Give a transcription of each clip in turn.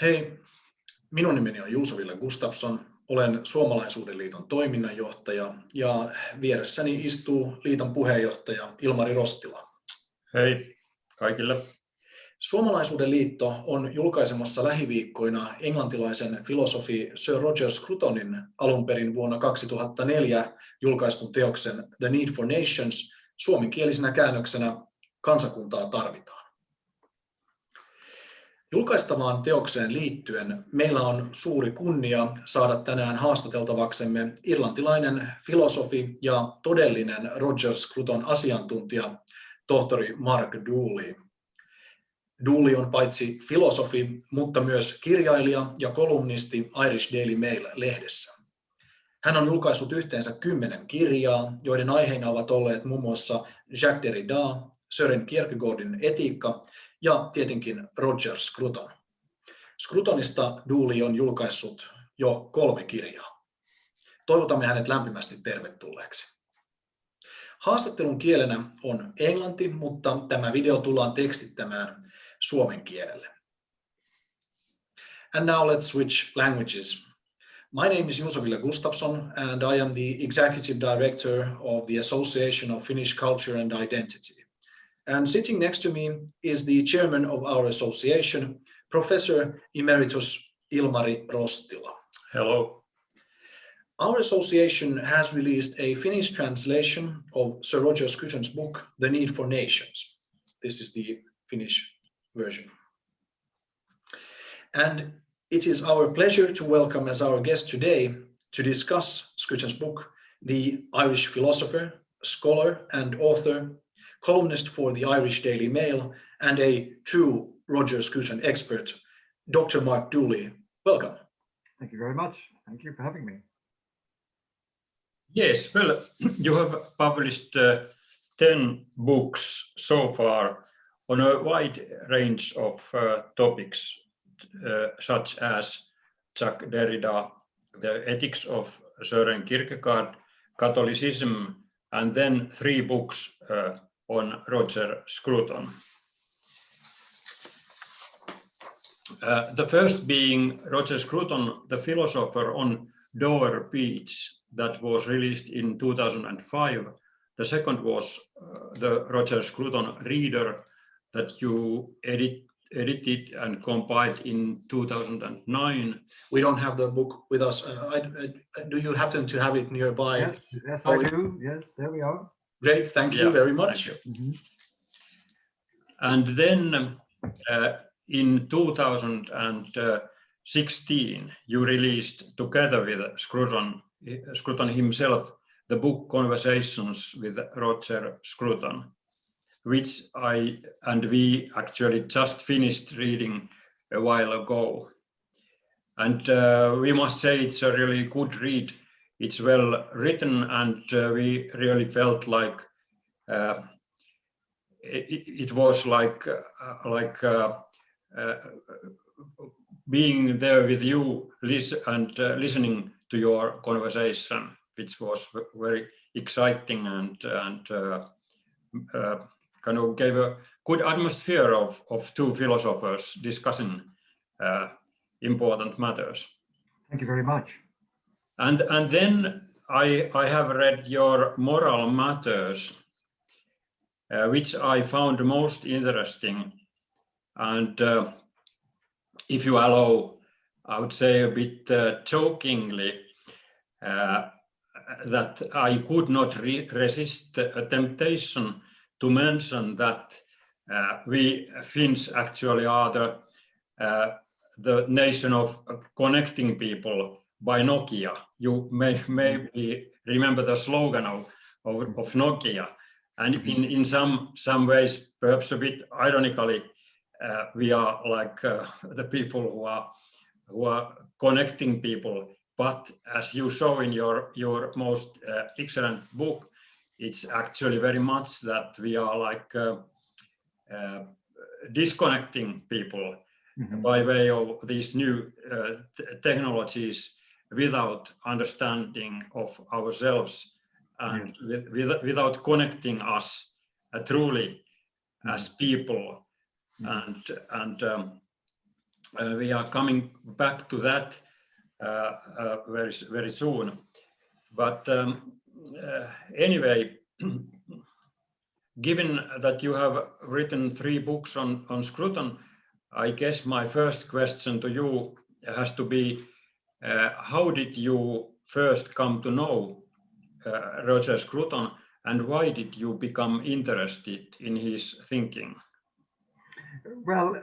Hei, minun nimeni on Juuso-Ville Gustafsson. Olen Suomalaisuuden liiton toiminnanjohtaja ja vieressäni istuu liiton puheenjohtaja Ilmari Rostila. Hei kaikille. Suomalaisuuden liitto on julkaisemassa lähiviikkoina englantilaisen filosofi Sir Roger Scrutonin alun perin vuonna 2004 julkaistun teoksen The Need for Nations suomenkielisenä käännöksenä Kansakuntaa tarvitaan. Julkaistavaan teokseen liittyen meillä on suuri kunnia saada tänään haastateltavaksemme irlantilainen filosofi ja todellinen Roger Scruton asiantuntija, tohtori Mark Dooley. Dooley on paitsi filosofi, mutta myös kirjailija ja kolumnisti Irish Daily Mail-lehdessä. Hän on julkaissut yhteensä 10 kirjaa, joiden aiheina ovat olleet muun muassa Jacques Derrida, Søren Kierkegaardin etiikka ja tietenkin Roger Scruton. Scrutonista Dooley on julkaissut jo 3 kirjaa. Toivotamme hänet lämpimästi tervetulleeksi. Haastattelun kielenä on englanti, mutta tämä video tullaan tekstittämään suomen kielelle. And now let's switch languages. My name is Juuso-Ville Gustafsson and I am the Executive Director of the Association of Finnish Culture and Identity. And sitting next to me is the chairman of our association, Professor Emeritus Ilmari Rostila. Hello. Our association has released a Finnish translation of Sir Roger Scruton's book, The Need for Nations. This is the Finnish version. And it is our pleasure to welcome as our guest today to discuss Scruton's book, the Irish philosopher, scholar and author, columnist for the Irish Daily Mail, and a true Roger Scruton expert, Dr. Mark Dooley. Welcome. Thank you very much. Thank you for having me. Yes, well, you have published 10 books so far on a wide range of topics, such as Jacques Derrida, the ethics of Søren Kierkegaard, Catholicism, and then 3 books on Roger Scruton. The first being Roger Scruton, the philosopher on Dover Beach, that was released in 2005. The second was the Roger Scruton Reader that you edited and compiled in 2009. We don't have the book with us. Do you happen to have it nearby? Yes, I do. Yes, there we are. Great, thank you very much. Mm-hmm. And then in 2016, you released together with Scruton himself the book Conversations with Roger Scruton, which I and we actually just finished reading a while ago. And we must say it's a really good read. It's well written, and we really felt like it was like being there with you and listening to your conversation, which was very exciting and kind of gave a good atmosphere of 2 philosophers discussing important matters. Thank you very much. And then I have read your Moral Matters, which I found most interesting. And if you allow, I would say a bit jokingly that I could not resist a temptation to mention that we Finns actually are the nation of connecting people by Nokia. You may remember the slogan of Nokia, and in some ways, perhaps a bit ironically, we are like the people who are connecting people. But as you show in your most excellent book, it's actually very much that we are like disconnecting people by way of these new technologies without understanding of ourselves and without connecting us truly as people. And we are coming back to that very soon. But anyway, given that you have written 3 books on Scruton, I guess my first question to you has to be, how did you first come to know Roger Scruton, and why did you become interested in his thinking? Well,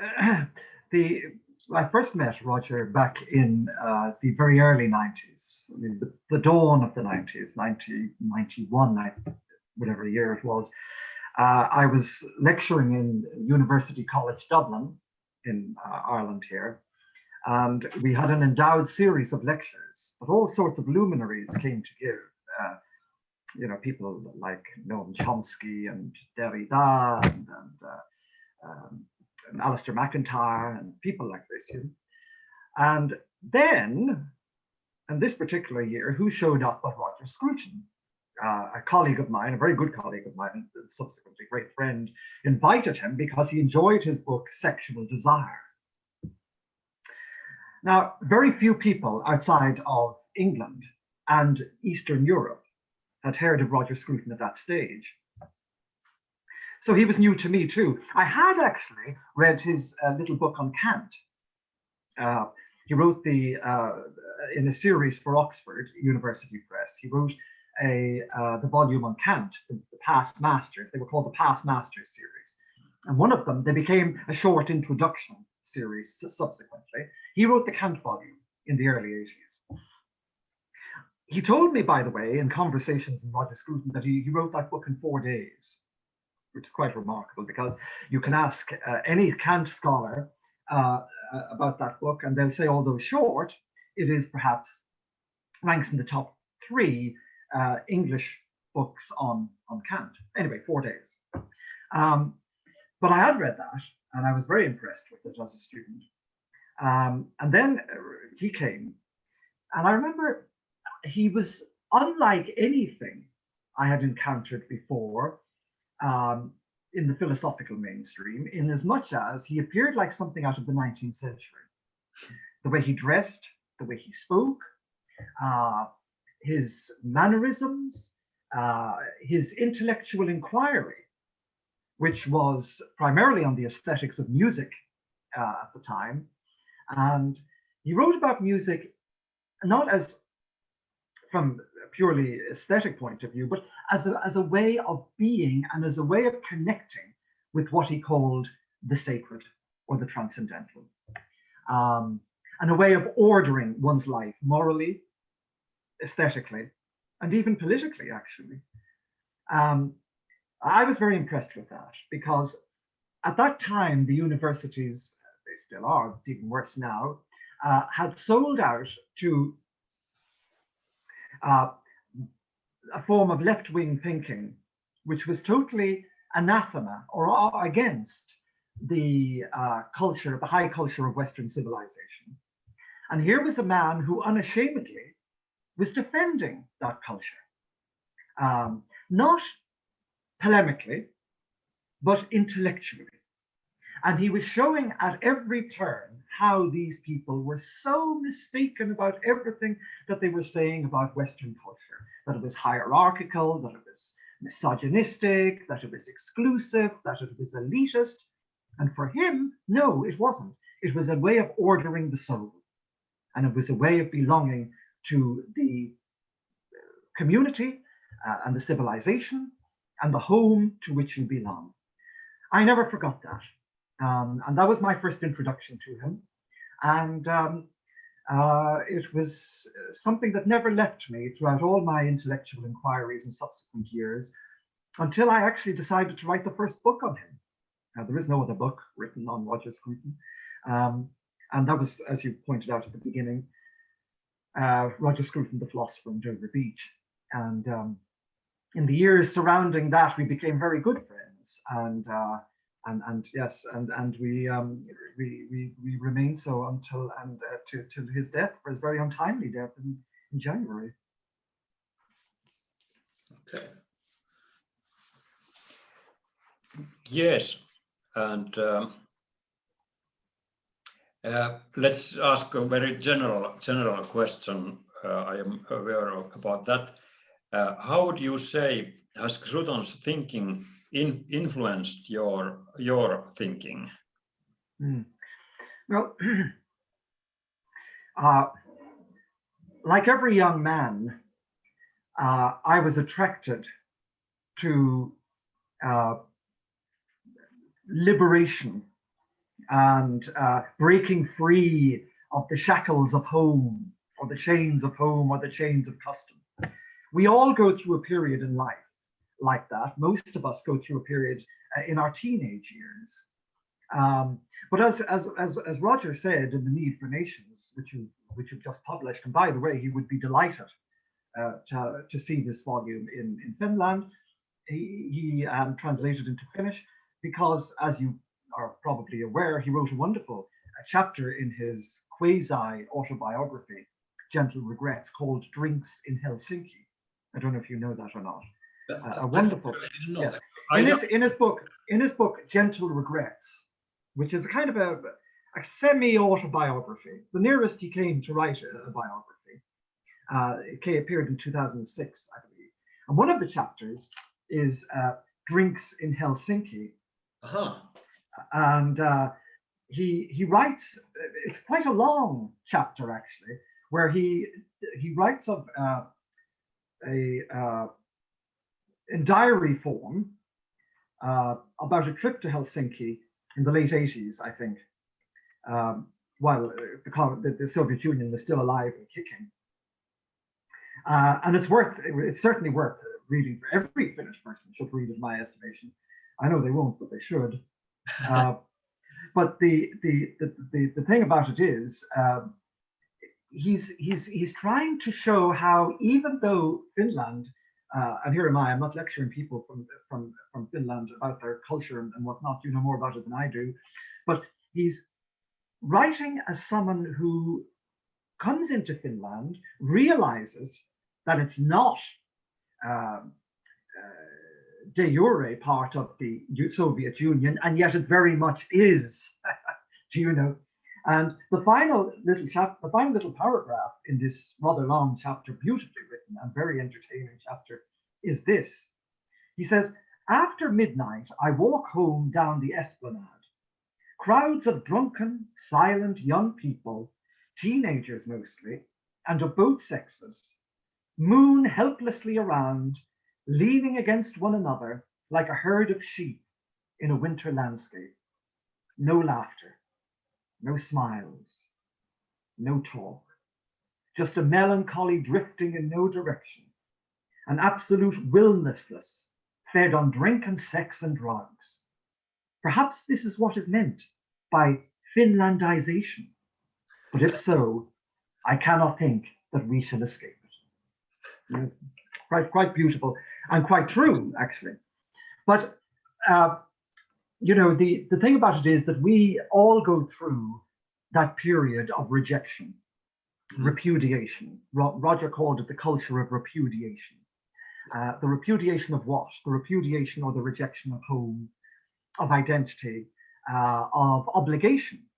I first met Roger back in the very early 90s. I mean, the dawn of the 90s, 1991, whatever year it was. I was lecturing in University College Dublin in Ireland here, and we had an endowed series of lectures, but all sorts of luminaries came to give. You know, people like Noam Chomsky and Derrida and Alistair McIntyre and people like this. You know? And then, in this particular year, who showed up but Roger Scruton? A colleague of mine, a very good colleague of mine, and subsequently great friend, invited him because he enjoyed his book, Sexual Desire. Now, very few people outside of England and Eastern Europe had heard of Roger Scruton at that stage. So he was new to me too. I had actually read his little book on Kant. He wrote in a series for Oxford University Press, he wrote the volume on Kant, the Past Masters. They were called the Past Masters series. And one of them, they became a short introduction series subsequently. He wrote the Kant volume in the early 80s. He told me, by the way, in conversations with Roger Scruton, that he wrote that book in 4 days, which is quite remarkable, because you can ask any Kant scholar about that book, and they'll say, although short, it is perhaps ranks in the top 3 English books on Kant. Anyway, 4 days. But I had read that, and I was very impressed with it as a student. And then he came, and I remember he was unlike anything I had encountered before in the philosophical mainstream, in as much as he appeared like something out of the 19th century. The way he dressed, the way he spoke, his mannerisms, his intellectual inquiry, which was primarily on the aesthetics of music at the time. And he wrote about music not as from a purely aesthetic point of view, but as a way of being and as a way of connecting with what he called the sacred or the transcendental, and a way of ordering one's life morally, aesthetically, and even politically, actually. I was very impressed with that, because at that time, the universities, they still are, it's even worse now, had sold out to a form of left-wing thinking, which was totally anathema or against the culture, the high culture of Western civilization. And here was a man who unashamedly was defending that culture, not polemically, but intellectually. And he was showing at every turn how these people were so mistaken about everything that they were saying about Western culture, that it was hierarchical, that it was misogynistic, that it was exclusive, that it was elitist. And for him, no, it wasn't. It was a way of ordering the soul. And it was a way of belonging to the community and the civilization and the home to which you belong. I never forgot that. And that was my first introduction to him. And it was something that never left me throughout all my intellectual inquiries in subsequent years, until I actually decided to write the first book on him. There is no other book written on Roger Scruton. And that was, as you pointed out at the beginning, Roger Scruton, the Philosopher in Dover Beach. And in the years surrounding that, we became very good friends. And yes, and we remained so until till his death, for his very untimely death in January. Okay. Yes, and Let's ask a very general question. I am aware about that. How would you say has Scruton's thinking influenced your thinking? Well, like every young man, I was attracted to liberation and breaking free of the shackles of home, or the chains of home, or the chains of custom. We all go through a period in life like that. Most of us go through a period in our teenage years. But as Roger said in The Need for Nations, which you've just published, and by the way, he would be delighted to see this volume in Finland. He translated into Finnish because, as you are probably aware, he wrote a wonderful chapter in his quasi-autobiography, Gentle Regrets, called Drinks in Helsinki. I don't know if you know that or not. A wonderful. Yes. In his book, Gentle Regrets, which is a kind of a semi-autobiography, the nearest he came to write a biography. It appeared in 2006, I believe. And one of the chapters is Drinks in Helsinki. And he writes, it's quite a long chapter actually, where he writes of in diary form about a trip to Helsinki in the late 80s, I think, while the Soviet Union was still alive and kicking. And it's certainly worth reading. For every Finnish person should read, in my estimation. I know they won't, but they should. But the thing about it is, he's trying to show how, even though Finland, and here am I, I'm not lecturing people from Finland about their culture and whatnot, you know more about it than I do, but he's writing as someone who comes into Finland, realizes that it's not de jure part of the Soviet Union, and yet it very much is. Do you know? And the final little paragraph in this rather long chapter, beautifully written and very entertaining chapter, is this. He says, "After midnight, I walk home down the esplanade. Crowds of drunken, silent young people, teenagers mostly, and of both sexes, moon helplessly around, leaning against one another like a herd of sheep in a winter landscape. No laughter, no smiles, no talk, just a melancholy drifting in no direction, an absolute willlessness fed on drink and sex and drugs. Perhaps this is what is meant by Finlandization, but if so, I cannot think that we shall escape it." Quite beautiful and quite true, actually. But you know, the thing about it is that we all go through that period of rejection, repudiation. Roger called it the culture of repudiation. The repudiation of what? The repudiation or the rejection of home, of identity, of obligation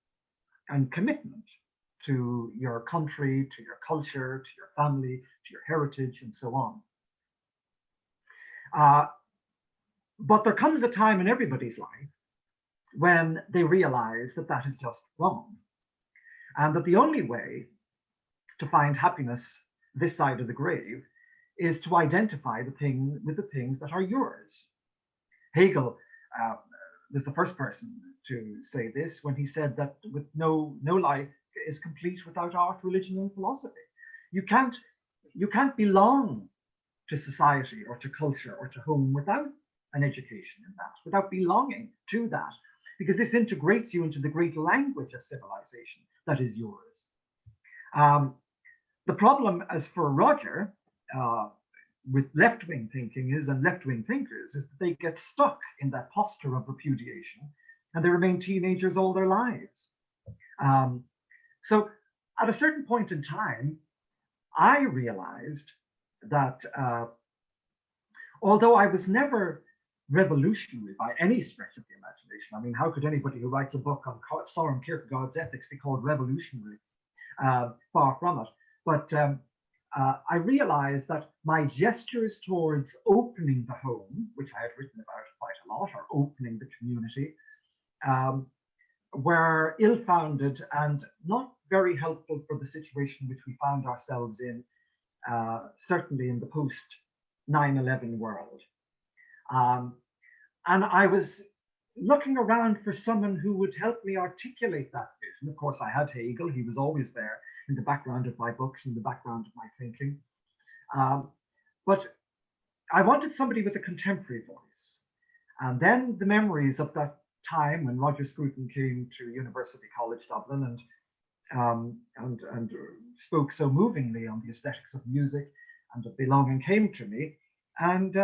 and commitment to your country, to your culture, to your family, to your heritage, and so on. But there comes a time in everybody's life when they realize that that is just wrong, and that the only way to find happiness this side of the grave is to identify the things that are yours. Hegel was the first person to say this when he said that with no life is complete without art, religion, and philosophy. You can't belong to society or to culture or to home without an education in that, without belonging to that, because this integrates you into the great language of civilization that is yours. The problem, as for Roger, with left-wing thinking and left-wing thinkers, is that they get stuck in that posture of repudiation and they remain teenagers all their lives. So at a certain point in time, I realized that although I was never revolutionary by any stretch of the imagination. I mean, how could anybody who writes a book on Søren Kierkegaard's ethics be called revolutionary? Far from it. But I realized that my gestures towards opening the home, which I had written about quite a lot, or opening the community, were ill-founded and not very helpful for the situation which we found ourselves in, certainly in the post-9/11 world. And I was looking around for someone who would help me articulate that vision. Of course, I had Hegel. He was always there in the background of my books, in the background of my thinking. But I wanted somebody with a contemporary voice. And then the memories of that time when Roger Scruton came to University College Dublin and spoke so movingly on the aesthetics of music and of belonging came to me. And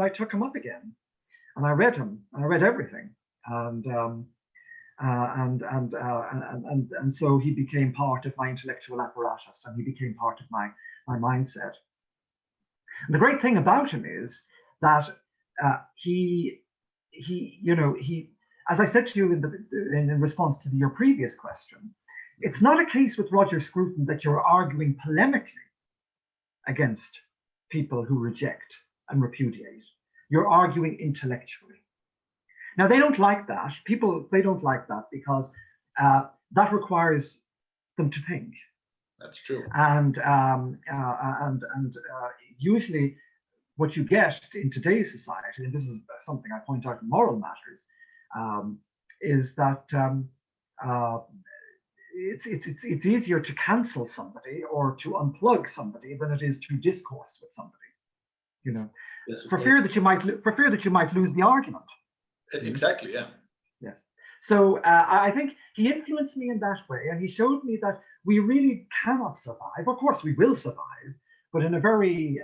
I took him up again, and I read him. I read everything, and so he became part of my intellectual apparatus, and he became part of my mindset. And the great thing about him is that he, as I said to you in response to your previous question, it's not a case with Roger Scruton that you're arguing polemically against people who reject and repudiate. You're arguing intellectually. Now, they don't like that. They don't like that because that requires them to think. That's true. And usually what you get in today's society, and this is something I point out in Moral Matters, is that it's easier to cancel somebody or to unplug somebody than it is to discourse with somebody, yes, for fear that you might lose the argument. Exactly, yeah. Yes. So I think he influenced me in that way, and he showed me that we really cannot survive. Of course, we will survive, but in a very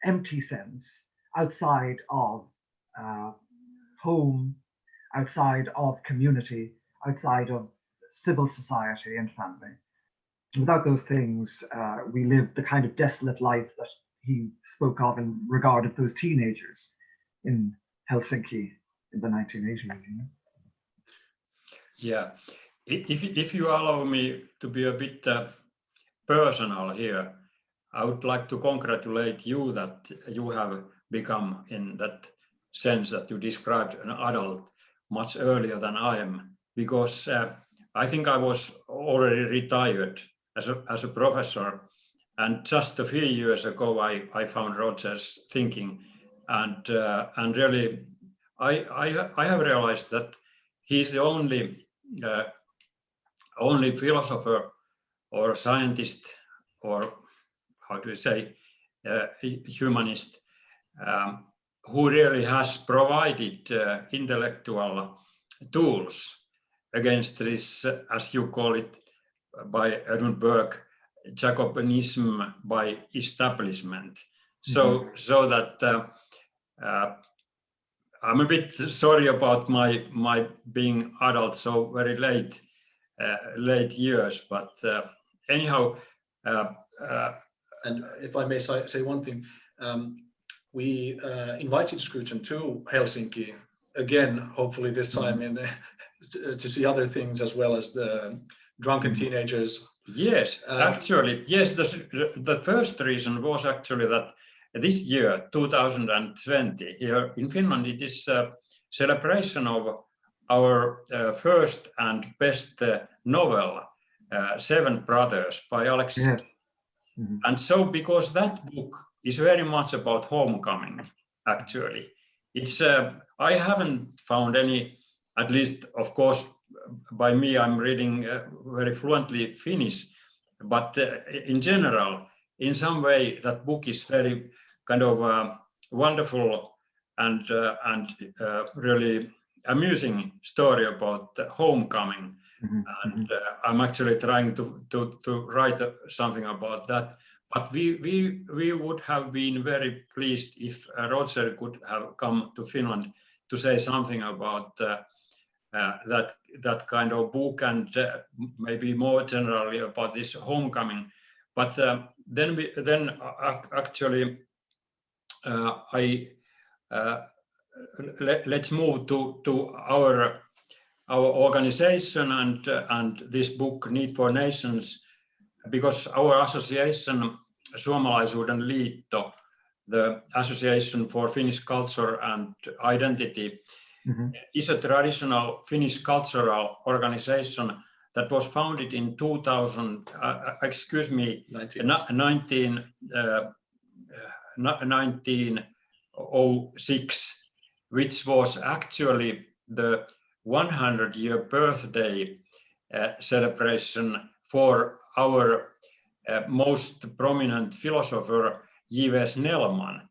empty sense, outside of home, outside of community, outside of civil society and family. Without those things, we live the kind of desolate life that he spoke of in regard of those teenagers in Helsinki in the 1980s. Yeah, if you allow me to be a bit personal here, I would like to congratulate you that you have become, in that sense that you described, an adult much earlier than I am, because I think I was already retired as a professor, and just a few years ago I found Roger's thinking, and really I have realized that he's the only philosopher or scientist, or how do you say, humanist, who really has provided intellectual tools against this, as you call it, by Edmund Burke, Jacobinism by establishment. So that I'm a bit sorry about my being adult so very late years, but anyhow. And if I may say one thing, we invited Scruton to Helsinki again, hopefully this time to see other things as well as the drunken teenagers. Yes, actually, yes. The first reason was actually that this year, 2020, here in Finland, it is a celebration of our first and best novel, Seven Brothers by Alexis. Yes. And so, because that book is very much about homecoming, actually, it's I haven't found any, at least, of course, by me, I'm reading very fluently Finnish, but in general, in some way, that book is very kind of wonderful and really amusing story about homecoming. And I'm actually trying to write something about that. But we would have been very pleased if Roger could have come to Finland to say something about that kind of book, and maybe more generally about this homecoming. But then actually I let's move to our organization and this book, Need for Nations, because our association, Suomalaisuuden liitto, the Association for Finnish Culture and Identity, is a traditional Finnish cultural organization that was founded in 1906, which was actually the 100-year birthday celebration for our most prominent philosopher, J.V. Snellman,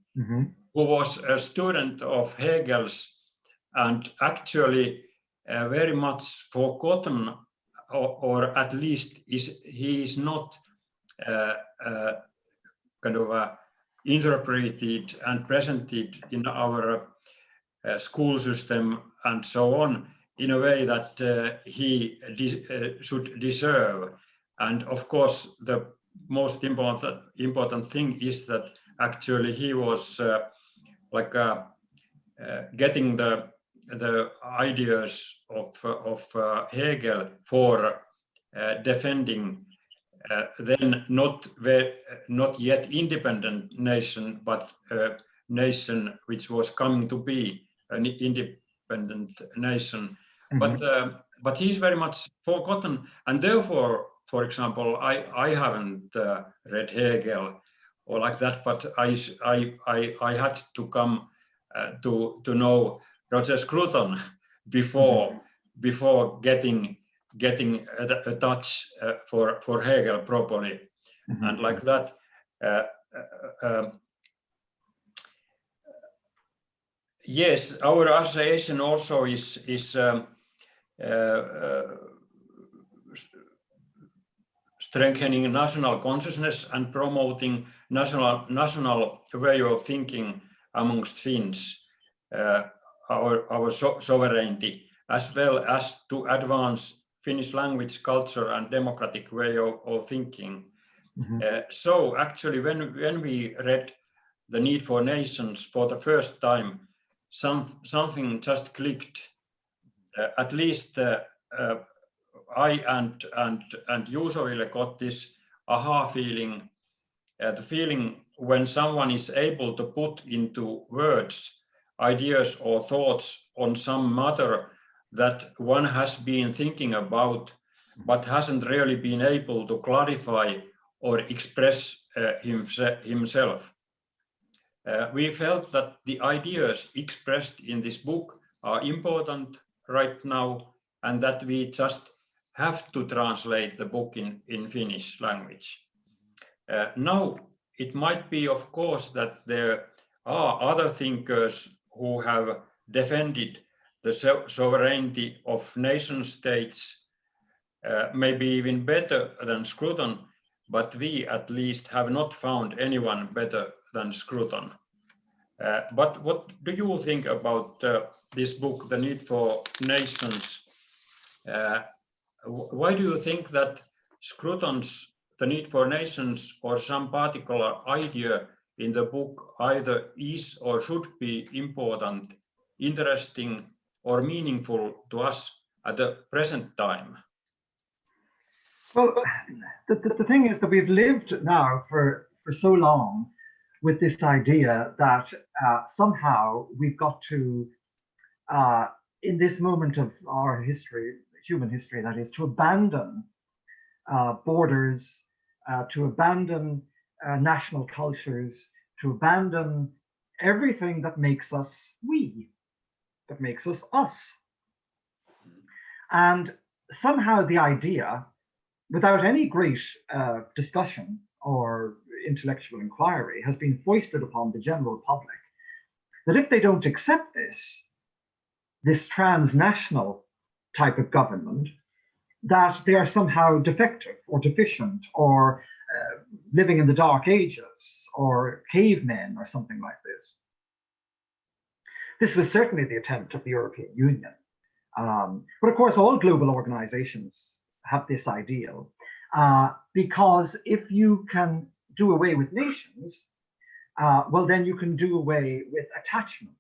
who was a student of Hegel's and actually very much forgotten, or at least he is not interpreted and presented in our school system and so on in a way that he should deserve. And of course, the most important thing is that actually he was getting the ideas of Hegel for defending then not yet independent nation, but a nation which was coming to be an independent nation. But he's very much forgotten, and therefore, for example, I haven't read Hegel or like that, but I had to come to know Roger Scruton before getting a touch for Hegel properly, and like that. Yes, our association also is strengthening national consciousness and promoting national way of thinking amongst Finns, our sovereignty, as well as to advance Finnish language, culture, and democratic way of thinking. So actually, when we read The Need for Nations for the first time, something just clicked. At least I and Juuso-Ville got this aha feeling, the feeling when someone is able to put into words ideas or thoughts on some matter that one has been thinking about, but hasn't really been able to clarify or express himself. We felt that the ideas expressed in this book are important right now, and that we just have to translate the book in Finnish language. Now, it might be, of course, that there are other thinkers who have defended the sovereignty of nation states, maybe even better than Scruton, but we at least have not found anyone better than Scruton. But what do you think about this book, The Need for Nations? Why do you think that Scruton's The Need for Nations or some particular idea in the book either is or should be important, interesting, or meaningful to us at the present time? Well, the thing is that we've lived now for so long with this idea that somehow we've got to, in this moment of our history, human history, that is, to abandon borders, to abandon national cultures, to abandon everything that makes us we, that makes us us. And somehow the idea, without any great discussion or intellectual inquiry, has been foisted upon the general public that if they don't accept this transnational type of government, that they are somehow defective or deficient or living in the Dark Ages or cavemen or something like this. This was certainly the attempt of the European Union. But of course, all global organizations have this ideal, because if you can do away with nations, well, then you can do away with attachment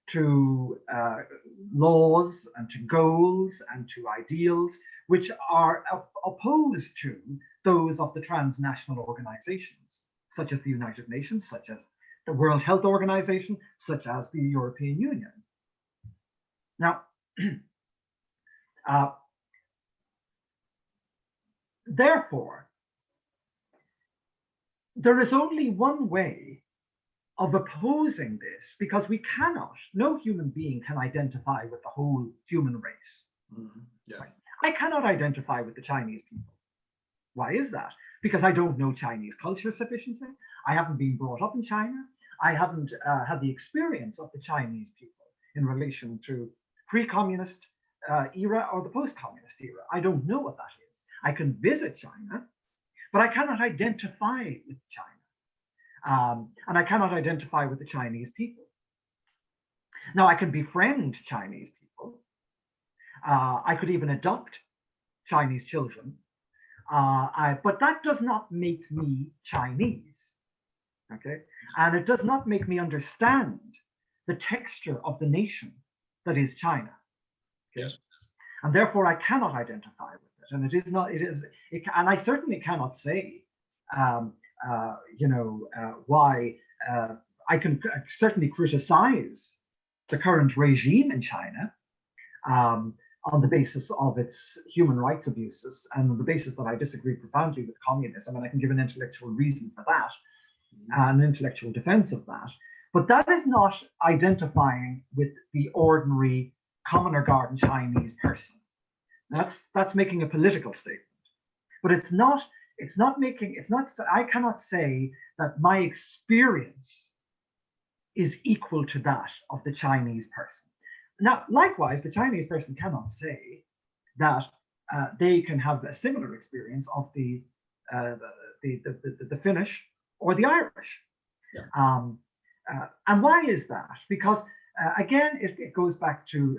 to laws and to goals and to ideals which are opposed to those of the transnational organizations, such as the United Nations, such as the World Health Organization, such as the European Union. Now, therefore, there is only one way of opposing this, because we cannot, no human being can identify with the whole human race. Mm-hmm. Yeah. Right? I cannot identify with the Chinese people. Why is that? Because I don't know Chinese culture sufficiently. I haven't been brought up in China. I haven't had the experience of the Chinese people in relation to pre-communist era or the post-communist era. I don't know what that is. I can visit China, but I cannot identify with China. And I cannot identify with the Chinese people. Now, I can befriend Chinese people. I could even adopt Chinese children. But that does not make me Chinese. Okay? And it does not make me understand the texture of the nation that is China. Yes. And therefore, I cannot identify with it. And it is not, and I certainly cannot say, why I can certainly criticize the current regime in China on the basis of its human rights abuses and on the basis that I disagree profoundly with communism, and I can give an intellectual reason for that, an intellectual defense of that. But that is not identifying with the ordinary common or garden Chinese person. That's making a political statement. But I cannot say that my experience is equal to that of the Chinese person. Now, likewise, the Chinese person cannot say that they can have a similar experience of the Finnish or the Irish. Yeah. And why is that? Because again, it goes back to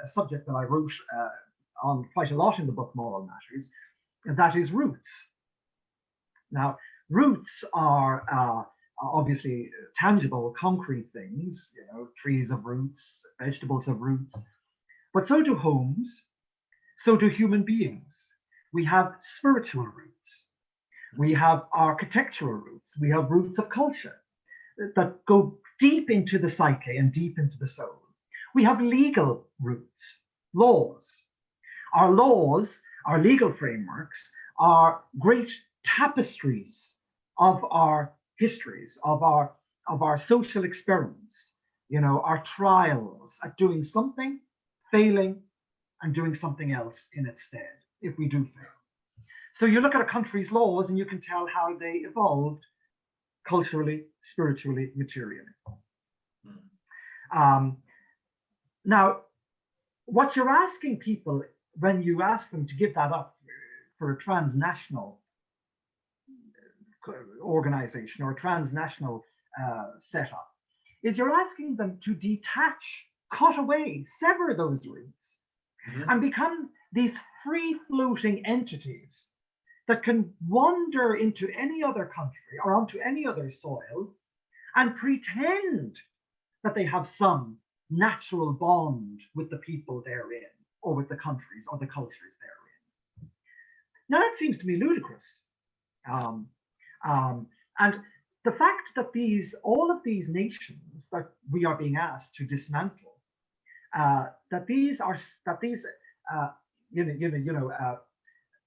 a subject that I wrote on quite a lot in the book Moral Matters, and that is roots. Now, roots are obviously tangible, concrete things, trees of roots, vegetables of roots, but so do homes, so do human beings. We have spiritual roots. We have architectural roots. We have roots of culture that go deep into the psyche and deep into the soul. We have legal roots, laws. Our laws, our legal frameworks are great tapestries of our histories, of our social experiments, our trials at doing something, failing, and doing something else in its stead, if we do fail. So you look at a country's laws and you can tell how they evolved culturally, spiritually, materially. Now, what you're asking people when you ask them to give that up for a transnational organization or a transnational setup is you're asking them to detach, cut away, sever those roots, and become these free-floating entities that can wander into any other country or onto any other soil and pretend that they have some natural bond with the people therein, or with the countries or the cultures therein. Now that seems to me ludicrous. And the fact that all of these nations that we are being asked to dismantle,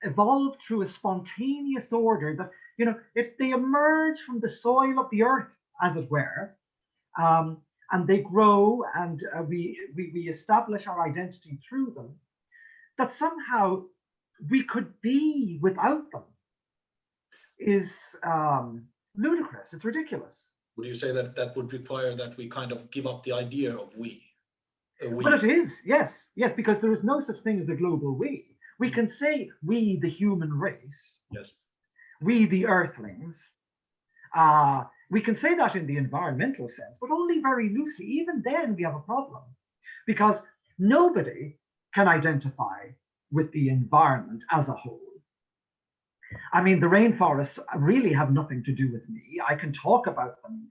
evolved through a spontaneous order, that if they emerge from the soil of the earth, as it were, and they grow, and we establish our identity through them, that somehow we could be without them is ludicrous. It's ridiculous. Would you say that would require that we kind of give up the idea of we? But it is, yes, because there is no such thing as a global we. We can say we, the human race, yes, we, the earthlings. We can say that in the environmental sense, but only very loosely. Even then, we have a problem, because nobody can identify with the environment as a whole. I mean, the rainforests really have nothing to do with me. I can talk about them,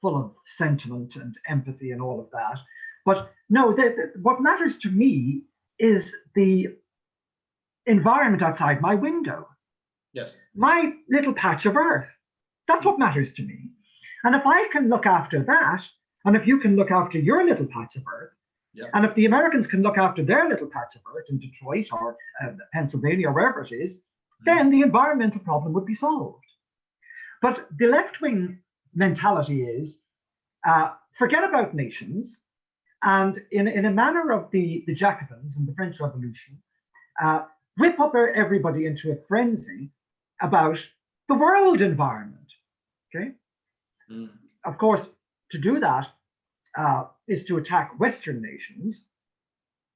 full of sentiment and empathy and all of that. But no, what matters to me is the environment outside my window. Yes. My little patch of earth. That's what matters to me. And if I can look after that, and if you can look after your little patch of earth, yeah. and if the Americans can look after their little patch of earth in Detroit or Pennsylvania or wherever it is, then the environmental problem would be solved. But the left-wing mentality is forget about nations, and in a manner of the Jacobins and the French Revolution, whip up everybody into a frenzy about the world environment. Okay. Of course, to do that is to attack Western nations.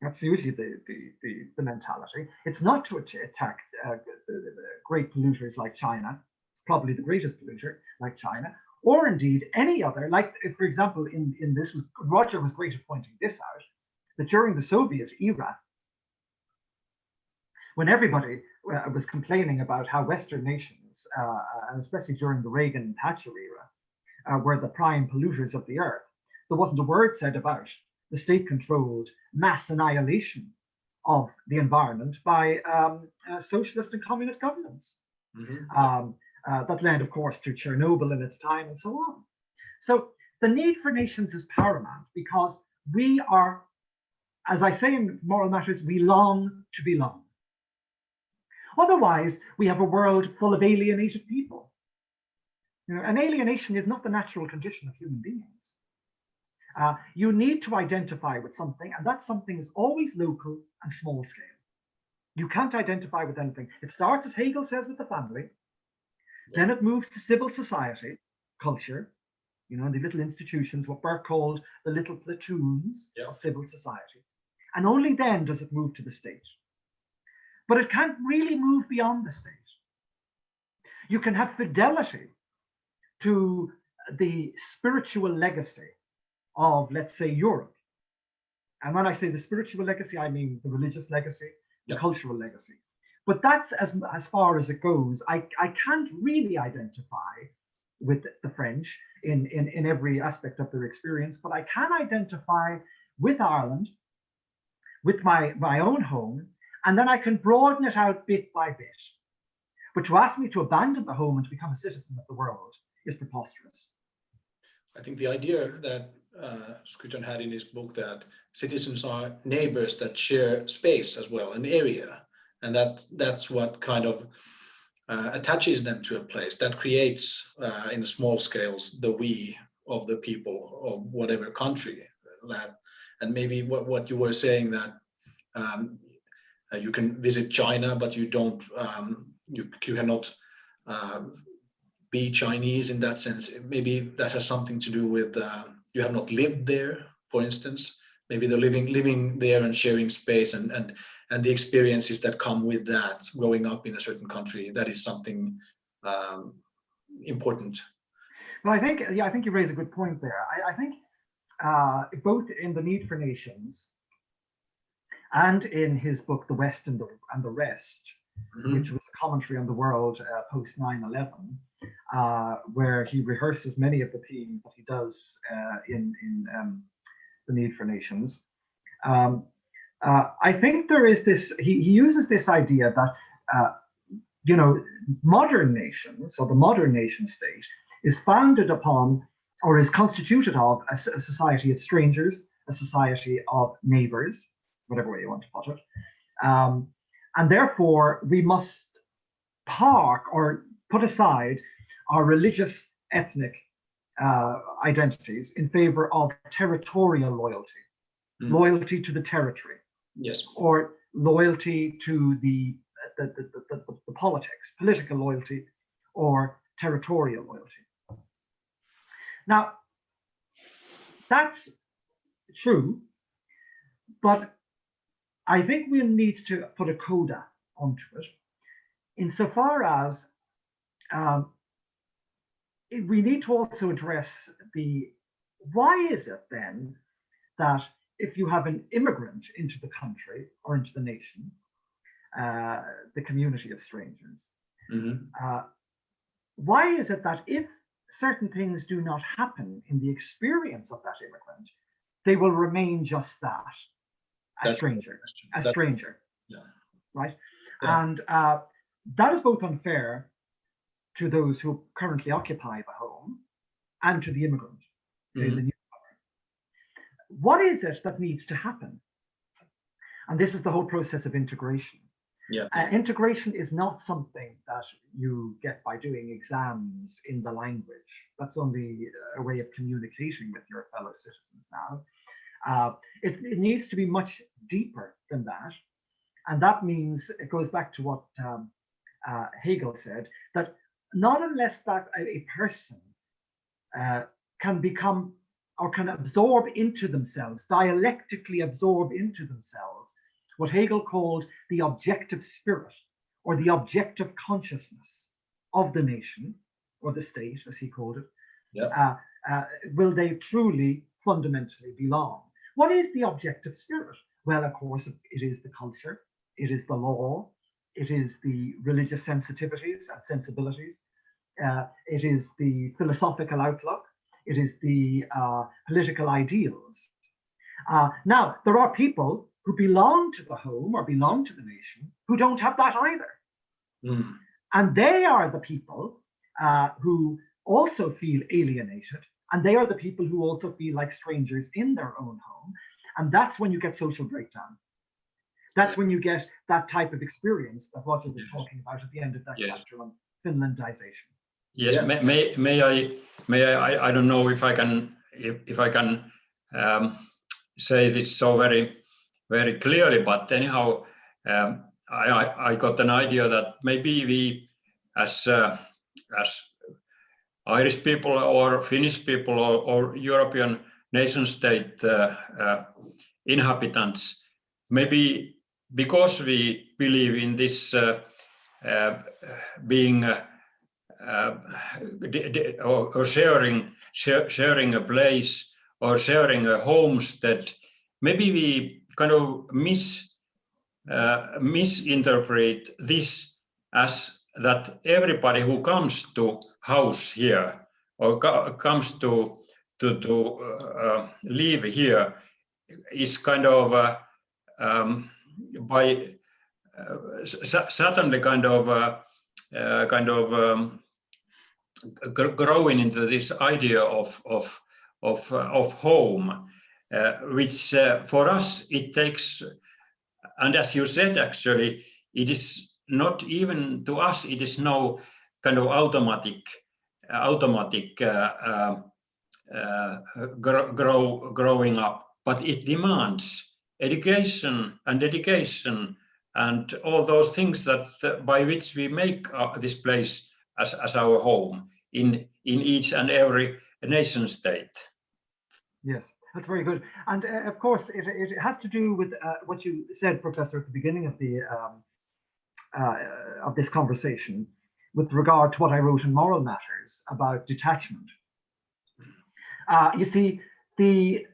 That's usually the mentality. It's not to attack the great polluters like China, probably the greatest polluter like China, or indeed any other. Like, for example, in this Roger was great at pointing this out, that during the Soviet era, when everybody was complaining about how Western nations, and especially during the Reagan and Thatcher era, were the prime polluters of the earth, there wasn't a word said about the state-controlled mass annihilation of the environment by socialist and communist governments. That led, of course, to Chernobyl in its time and so on. So the need for nations is paramount because we are, as I say in Moral Matters, we long to belong. Otherwise, we have a world full of alienated people. And alienation is not the natural condition of human beings. You need to identify with something, and that something is always local and small scale. You can't identify with anything. It starts, as Hegel says, with the family. Then it moves to civil society, culture, the little institutions, what Burke called the little platoons of civil society. And only then does it move to the state. But it can't really move beyond the state. You can have fidelity to the spiritual legacy of, let's say, Europe. And when I say the spiritual legacy, I mean the religious legacy, the cultural legacy. But that's as far as it goes. I can't really identify with the French in every aspect of their experience, but I can identify with Ireland, with my own home, and then I can broaden it out bit by bit. But to ask me to abandon the home and to become a citizen of the world is preposterous. I think the idea that Scruton had in his book, that citizens are neighbors that share space as well, an area, and that's what kind of attaches them to a place, that creates in a small scales the we of the people of whatever country. And maybe what you were saying, that you can visit China, but you don't, you cannot be Chinese in that sense. Maybe that has something to do with you have not lived there, for instance. Maybe the living there and sharing space and the experiences that come with that, growing up in a certain country, that is something important. Well, I think you raise a good point there. I think both in The Need for Nations and in his book, The West and the Rest, which was a commentary on the world post 9/11, where he rehearses many of the themes that he does in The Need for Nations. I think there is this, he uses this idea that, modern nations, or the modern nation state, is founded upon, or is constituted of, a society of strangers, a society of neighbors, whatever way you want to put it. And therefore, we must park or put aside our religious, ethnic identities in favor of territorial loyalty, loyalty to the territory, or loyalty to the politics, political loyalty, or territorial loyalty. Now, that's true, but I think we need to put a coda onto it, insofar as we need to also address why is it then that if you have an immigrant into the country or into the nation, the community of strangers, why is it that if certain things do not happen in the experience of that immigrant, they will remain just that, a stranger. Yeah. Right? Yeah. And that is both unfair to those who currently occupy the home and to the immigrant in the newcomer. What is it that needs to happen? And this is the whole process of integration. Yeah. Integration is not something that you get by doing exams in the language. That's only a way of communicating with your fellow citizens now. It needs to be much deeper than that. And that means, it goes back to what Hegel said, that not unless that a person can become or can absorb into themselves, dialectically absorb into themselves, what Hegel called the objective spirit or the objective consciousness of the nation or the state, as he called it, will they truly fundamentally belong. What is the objective spirit? Well, of course, it is the culture, it is the law, it is the religious sensitivities and sensibilities, it is the philosophical outlook, it is the political ideals. Now, there are people who belong to the home or belong to the nation who don't have that either. And they are the people who also feel alienated, and they are the people who also feel like strangers in their own home. And that's when you get social breakdown. That's when you get that type of experience that Roger was talking about at the end of that chapter on Finlandization. Yes, may I don't know if I can say this so very clearly, but anyhow, I got an idea that maybe we, as Irish people or Finnish people or European nation state inhabitants, maybe because we believe in this being or sharing a place or sharing a homestead, maybe we kind of misinterpret this as that everybody who comes to house here or comes to live here is kind of by suddenly kind of growing into this idea of home, which for us it takes, and as you said, actually, it is not even to us. It is no kind of automatic growing up, but it demands education and dedication and all those things that by which we make this place as our home in each and every nation state. Yes, that's very good. And of course, it has to do with what you said, Professor, at the beginning of the of this conversation, with regard to what I wrote in Moral Matters about detachment. You see, the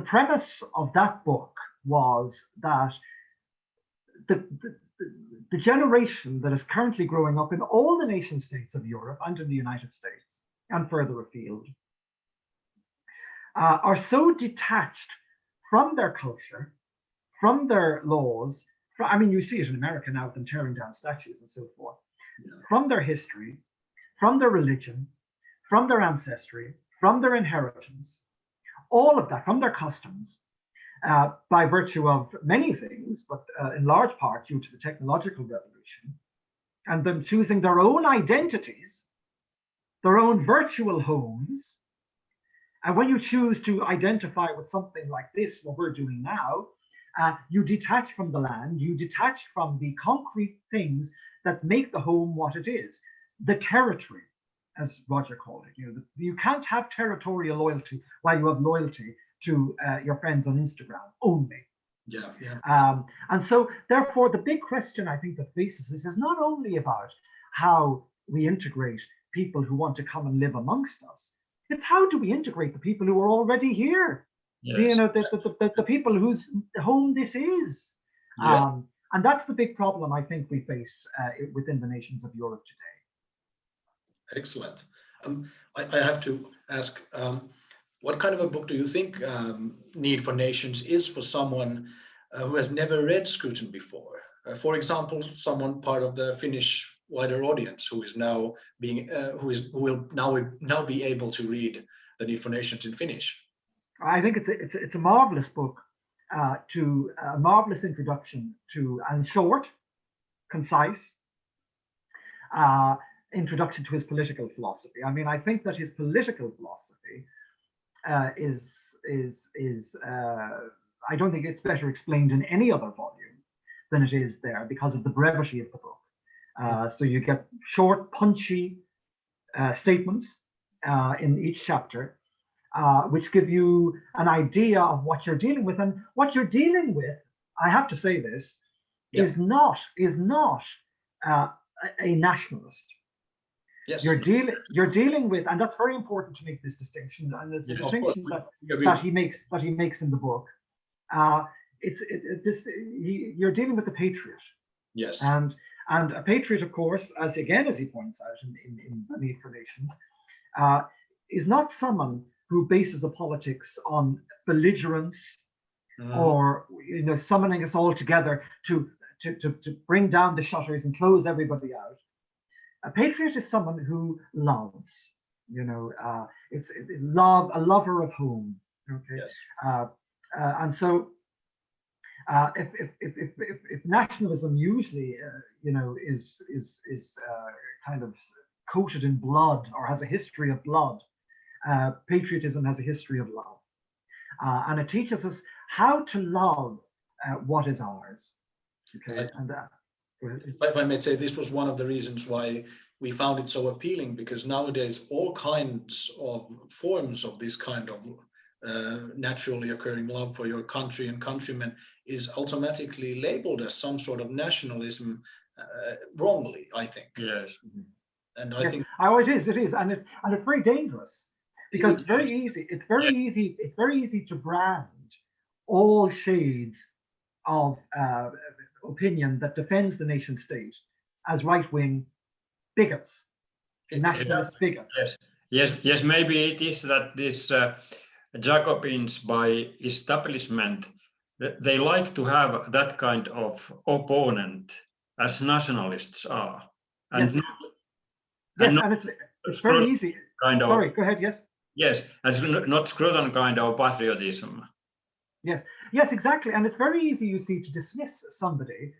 premise of that book was that the generation that is currently growing up in all the nation states of Europe and in the United States and further afield are so detached from their culture, from their laws. I mean, you see it in America now, them tearing down statues and so forth, from their history, from their religion, from their ancestry, from their inheritance, all of that, from their customs, by virtue of many things, but in large part due to the technological revolution, and them choosing their own identities, their own virtual homes. And when you choose to identify with something like this, what we're doing now, you detach from the land, you detach from the concrete things that make the home what it is, the territory, as Roger called it. You can't have territorial loyalty while you have loyalty to your friends on Instagram only. And so therefore the big question I think that faces this is not only about how we integrate people who want to come and live amongst us, it's how do we integrate the people who are already here, the people whose home this is. And that's the big problem I think we face within the nations of Europe today. Excellent. I have to ask, what kind of a book do you think Need for Nations is for someone who has never read Scruton before? For example, someone part of the Finnish wider audience who is now being who will now be able to read The Need for Nations in Finnish. I think it's a marvelous book, to a marvelous introduction to, and short, concise, introduction to his political philosophy. I mean, I think that his political philosophy is I don't think it's better explained in any other volume than it is there, because of the brevity of the book. So you get short, punchy statements in each chapter, which give you an idea of what you're dealing with. And what you're dealing with, I have to say this, is not a nationalist. Yes. You're dealing with, and that's very important to make this distinction, and it's a distinction that he makes in the book. You're dealing with the patriot. Yes. And a patriot, of course, as he points out in The Need for Nations, is not someone who bases a politics on belligerence, or summoning us all together to bring down the shutters and close everybody out. A patriot is someone who loves, a lover of home. Okay. Yes. And so, if nationalism usually, is kind of coated in blood or has a history of blood, patriotism has a history of love, and it teaches us how to love what is ours. Okay, If I may say, this was one of the reasons why we found it so appealing, because nowadays all kinds of forms of this kind of naturally occurring love for your country and countrymen is automatically labeled as some sort of nationalism, wrongly, I think. Yes. And I think it is, and it's very dangerous, because it's very easy to brand all shades of opinion that defends the nation state as right-wing bigots, nationalist bigots. Yes. Maybe it is that this Jacobins by establishment, they like to have that kind of opponent as nationalists are, and and it's very easy. Kind of. Sorry, go ahead. Yes. Yes, and it's not Scruton kind of patriotism. Yes, exactly. And it's very easy, you see, to dismiss somebody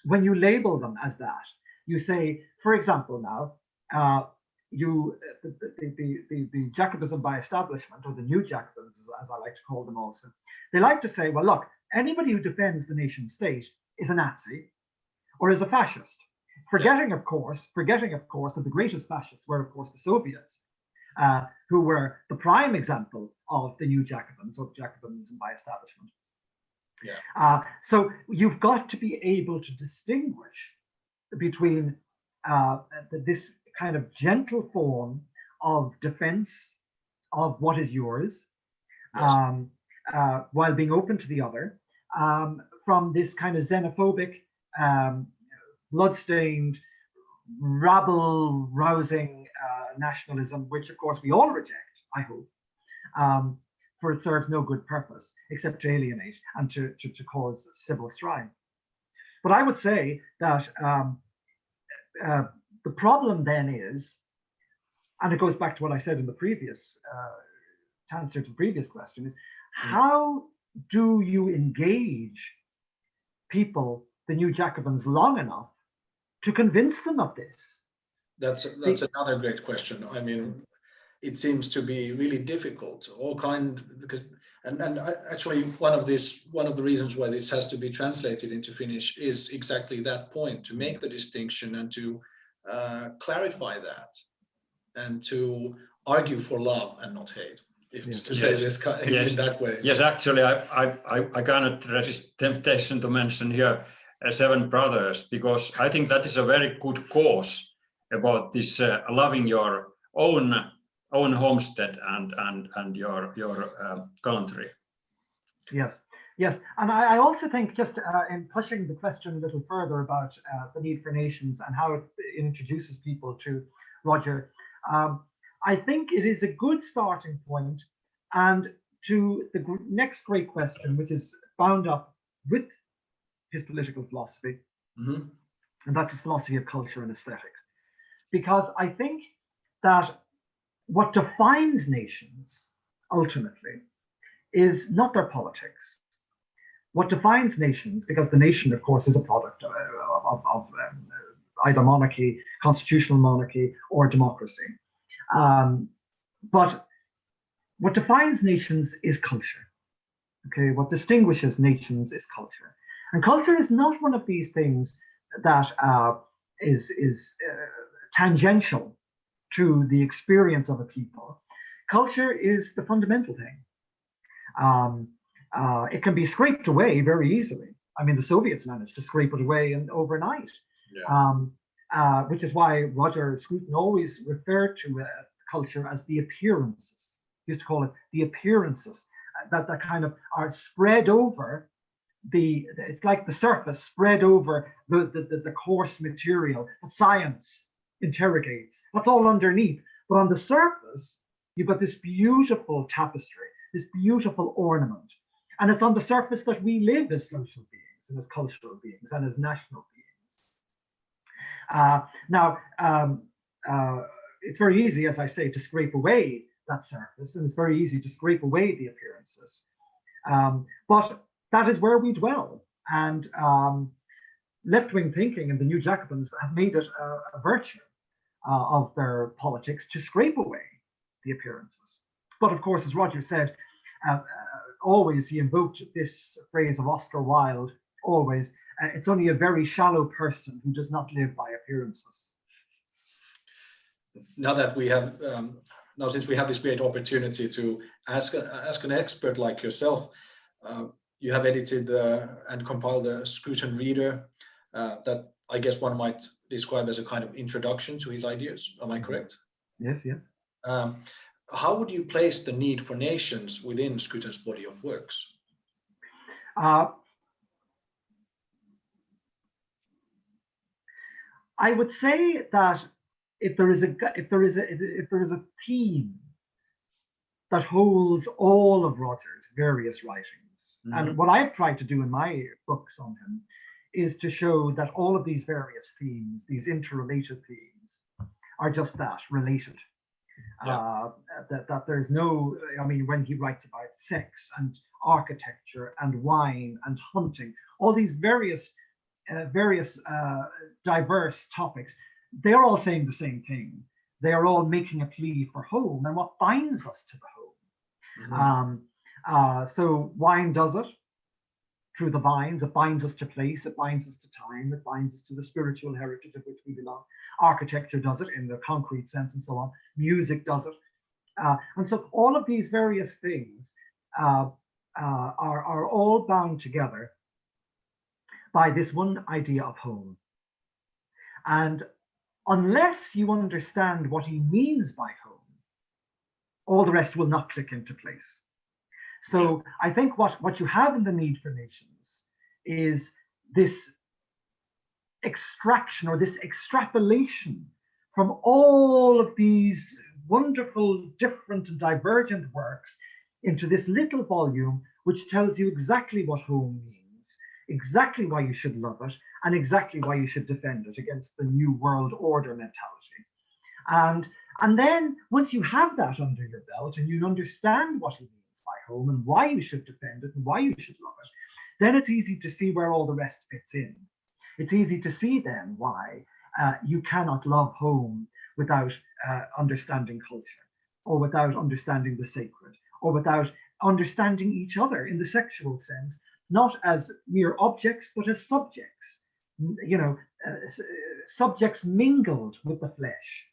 when you label them as that. You say, for example, now, the Jacobism by establishment, or the new Jacobins, as I like to call them also, they like to say, well, look, anybody who defends the nation state is a Nazi or is a fascist, forgetting, of course, that the greatest fascists were, of course, the Soviets, who were the prime example of the new Jacobins, or Jacobinism by establishment. Yeah. So you've got to be able to distinguish between this kind of gentle form of defense of what is yours, Yes. while being open to the other, from this kind of xenophobic, bloodstained, rabble-rousing nationalism, which of course we all reject, I hope, for it serves no good purpose except to alienate and to cause civil strife. But I would say that the problem then is, and it goes back to what I said in the previous, to answer to the previous question, is how do you engage people, the new Jacobins, long enough to convince them of this? That's another great question. I mean, it seems to be really difficult. Actually one of the reasons why this has to be translated into Finnish is exactly that point, to make the distinction and to clarify that, and to argue for love and not hate. Say this in that way. Yes, actually, I cannot resist temptation to mention here Seven Brothers, because I think that is a very good cause about this loving your own homestead and your country. Yes, and I also think, just in pushing the question a little further about the Need for Nations and how it introduces people to Roger, I think it is a good starting point, and to the next great question, which is bound up with his political philosophy, Mhm. and that's his philosophy of culture and aesthetics. Because I think that what defines nations ultimately is not their politics. What defines nations, because the nation, of course, is a product of either monarchy, constitutional monarchy, or democracy. But what defines nations is culture. Okay, what distinguishes nations is culture, and culture is not one of these things that is tangential to the experience of a people. Culture is the fundamental thing. It can be scraped away very easily. I mean, the Soviets managed to scrape it away overnight, which is why Roger Scruton always referred to culture as the appearances. He used to call it the appearances that kind of are spread over it's like the surface spread over the coarse material that science interrogates. That's all underneath. But on the surface, you've got this beautiful tapestry, this beautiful ornament. And it's on the surface that we live as social beings and as cultural beings and as national beings. It's very easy, as I say, to scrape away that surface, and it's very easy to scrape away the appearances. But that is where we dwell. And left-wing thinking and the New Jacobins have made it a virtue of their politics to scrape away the appearances. But of course, as Roger said, always he invoked this phrase of Oscar Wilde, always, it's only a very shallow person who does not live by appearances. Now that we have, since we have this great opportunity to ask an expert like yourself, you have edited and compiled a Scruton Reader that I guess one might describe as a kind of introduction to his ideas. Am I correct? Yes, yes. How would you place the need for nations within Scruton's body of works? I would say that if there is a theme that holds all of Roger's various writings, and what I've tried to do in my books on him is to show that all of these various themes, these interrelated themes, are just that, related. That there's no, I mean, when he writes about sex and architecture and wine and hunting, all these various diverse topics, they're all saying the same thing. They are all making a plea for home and what binds us to the home. So wine does it through the vines. It binds us to place, it binds us to time, it binds us to the spiritual heritage of which we belong. Architecture does it in the concrete sense and so on. Music does it. And so all of these various things are all bound together by this one idea of home. And unless you understand what he means by home, all the rest will not click into place. So I think what you have in the Need for Nations is this extraction or this extrapolation from all of these wonderful, different and divergent works into this little volume, which tells you exactly what home means, exactly why you should love it, and exactly why you should defend it against the New World Order mentality. And then once you have that under your belt and you understand what he means by home and why you should defend it and why you should love it, then it's easy to see where all the rest fits in. It's easy to see then why you cannot love home without understanding culture, or without understanding the sacred, or without understanding each other in the sexual sense, not as mere objects, but as subjects, subjects mingled with the flesh.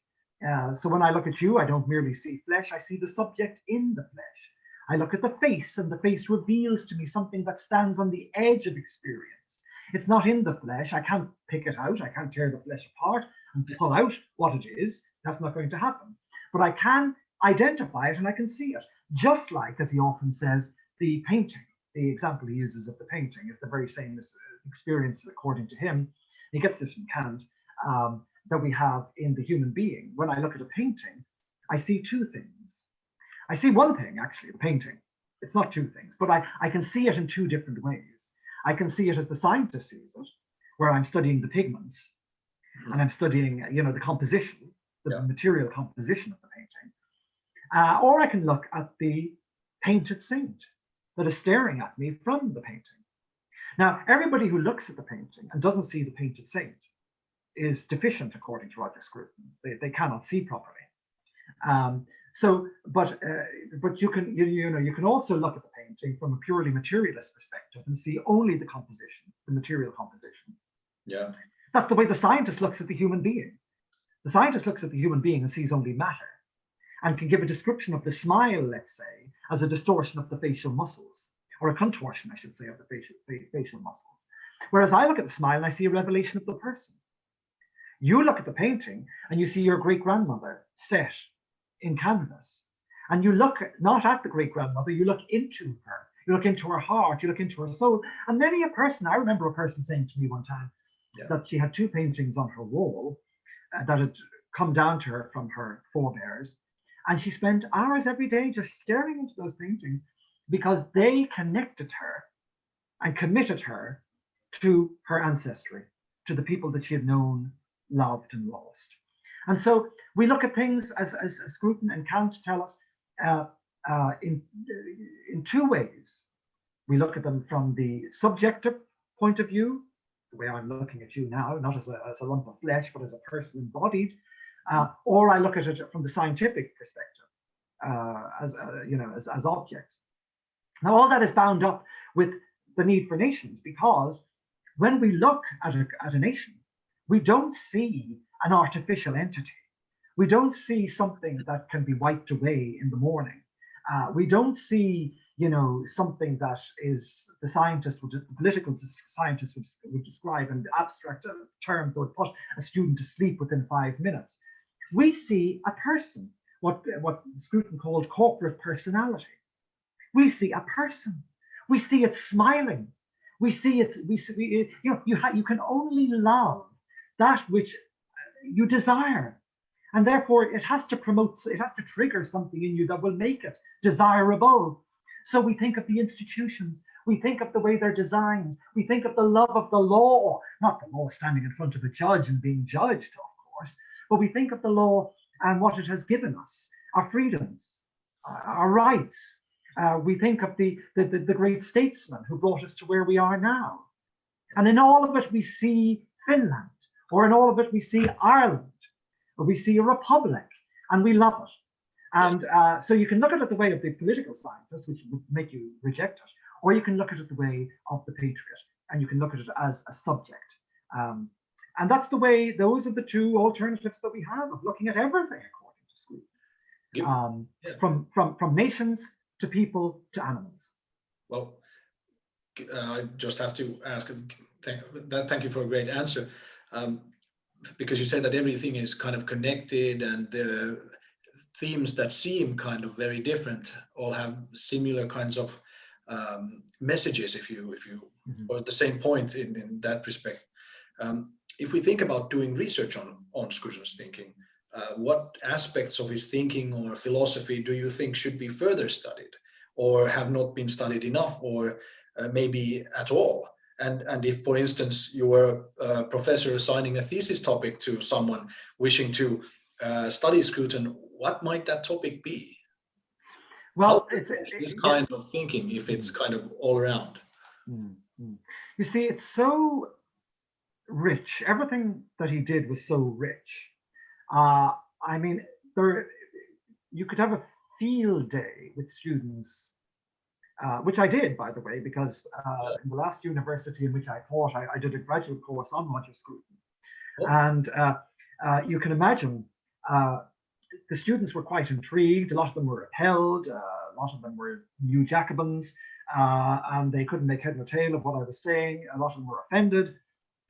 So when I look at you, I don't merely see flesh, I see the subject in the flesh. I look at the face, and the face reveals to me something that stands on the edge of experience. It's not in the flesh. I can't pick it out. I can't tear the flesh apart and pull out what it is. That's not going to happen. But I can identify it and I can see it. Just like, as he often says, the painting, the example he uses of the painting is the very same experience, according to him. He gets this from Kant, that we have in the human being. When I look at a painting, I see two things. I see one thing, actually, the painting. It's not two things, but I can see it in two different ways. I can see it as the scientist sees it, where I'm studying the pigments and I'm studying, the composition, the material composition of the painting. Or I can look at the painted saint that is staring at me from the painting. Now, everybody who looks at the painting and doesn't see the painted saint is deficient, according to Roger Scruton. They cannot see properly. But you can also look at the painting from a purely materialist perspective and see only the composition, the material composition. Yeah, that's the way the scientist looks at the human being. The scientist looks at the human being and sees only matter, and can give a description of the smile, let's say, as a distortion of the facial muscles, or a contortion, I should say, of the facial muscles. Whereas I look at the smile and I see a revelation of the person. You look at the painting and you see your great-grandmother set in canvas. And you look not at the great-grandmother, you look into her. You look into her heart, you look into her soul. And many a person, I remember a person saying to me one time that she had two paintings on her wall that had come down to her from her forebears. And she spent hours every day just staring into those paintings because they connected her and committed her to her ancestry, to the people that she had known, loved, and lost. And so we look at things, as Scruton and Kant tell us, in two ways. We look at them from the subjective point of view, the way I'm looking at you now, not as a lump of flesh, but as a person embodied, or I look at it from the scientific perspective, as objects. Now, all that is bound up with the need for nations, because when we look at a nation, we don't see an artificial entity. We don't see something that can be wiped away in the morning. We don't see, something that is the political scientist would describe in abstract terms that would put a student to sleep within 5 minutes. We see a person, what Scruton called corporate personality. We see a person. We see it smiling. We see it. You can only love that which you desire, and therefore it has to trigger something in you that will make it desirable. So we think of the institutions, we think of the way they're designed, we think of the love of the law, not the law standing in front of a judge and being judged, of course, but we think of the law and what it has given us, our freedoms, our rights. We think of the great statesman who brought us to where we are now. And in all of it, we see Finland, or in all of it, we see Ireland, or we see a republic, and we love it. And so you can look at it the way of the political scientist, which would make you reject it, or you can look at it the way of the patriot, and you can look at it as a subject. And that's the way, those are the two alternatives that we have of looking at everything, according to Scruton, from nations to people to animals. Well, I just have to ask, thank you for a great answer, because you said that everything is kind of connected, and the themes that seem kind of very different all have similar kinds of messages, if you or the same point in that respect. If we think about doing research on Scruton's thinking, what aspects of his thinking or philosophy do you think should be further studied, or have not been studied enough, or maybe at all? And if, for instance, you were a professor assigning a thesis topic to someone wishing to study Scruton, what might that topic be? Well, it's this kind of thinking, if it's kind of all around. You see, it's so rich. Everything that he did was so rich. I mean, you could have a field day with students, which I did, by the way, because in the last university in which I taught, I did a graduate course on Roger Scruton. And you can imagine the students were quite intrigued. A lot of them were repelled. A lot of them were new Jacobins, and they couldn't make head or tail of what I was saying. A lot of them were offended,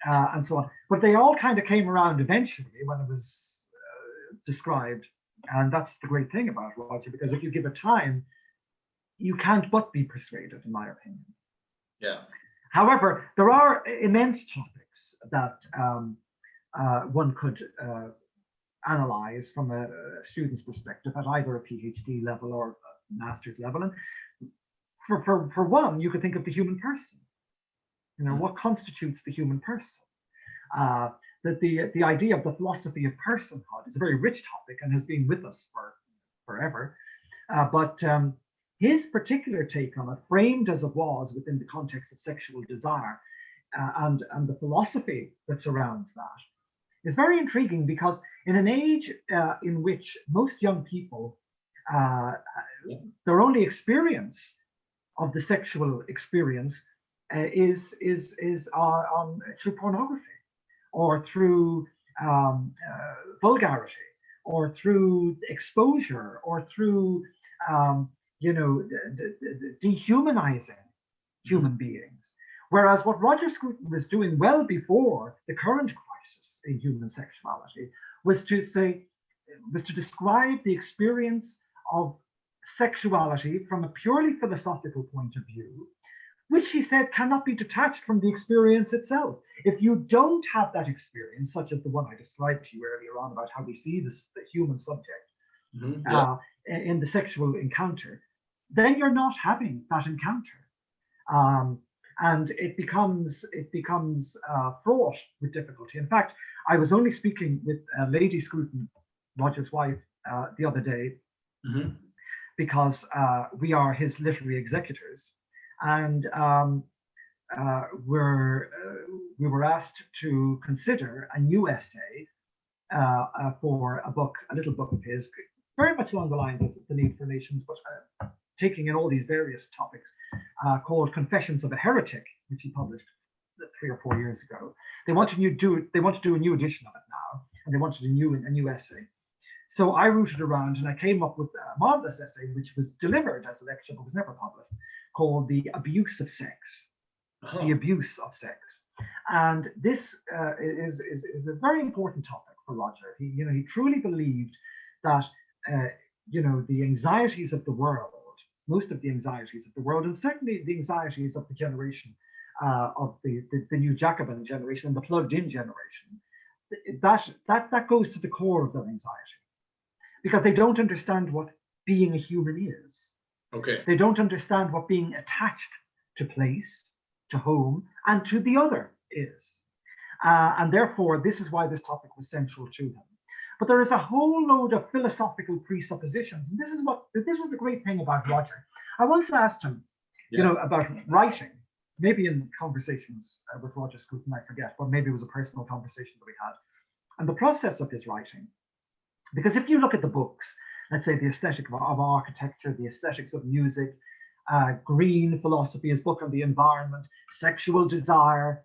and so on. But they all kind of came around eventually when it was described. And that's the great thing about Roger, because if you give it time, you can't but be persuaded, in my opinion. Yeah. However, there are immense topics that one could analyze from a student's perspective at either a PhD level or a master's level. And for one, you could think of the human person. What constitutes the human person? That the idea of the philosophy of personhood is a very rich topic and has been with us for forever. But his particular take on it, framed as it was within the context of sexual desire and the philosophy that surrounds that, is very intriguing, because in an age in which most young people, their only experience of the sexual experience is through pornography, or through vulgarity, or through exposure, or through dehumanizing human beings. Whereas what Roger Scruton was doing well before the current crisis in human sexuality was to describe the experience of sexuality from a purely philosophical point of view, which he said cannot be detached from the experience itself. If you don't have that experience, such as the one I described to you earlier on about how we see the human subject in the sexual encounter, then you're not having that encounter. And it becomes fraught with difficulty. In fact, I was only speaking with Lady Scruton, Roger's wife, the other day, because we are his literary executors, and we were asked to consider a new essay for a little book of his, very much along the lines of The Need for Nations, but taking in all these various topics, called Confessions of a Heretic, which he published 3 or 4 years ago. They want to do a new edition of it now, and they wanted a new essay. So I rooted around and I came up with a marvelous essay, which was delivered as a lecture but was never published, called The Abuse of Sex. The Abuse of Sex. And this is a very important topic for Roger. He truly believed that the anxieties of the world, most of the anxieties of the world, and certainly the anxieties of the generation of the new Jacobin generation and the plugged-in generation, that goes to the core of their anxiety, because they don't understand what being a human is. Okay. They don't understand what being attached to place, to home, and to the other is. And therefore, this is why this topic was central to him. But there is a whole load of philosophical presuppositions. And this was the great thing about Roger. I once asked him, about writing, maybe in conversations with Roger Scruton, I forget, but maybe it was a personal conversation that we had, and the process of his writing. Because if you look at the books, let's say the aesthetic of architecture, the aesthetics of music, green philosophy, his book on the environment, sexual desire,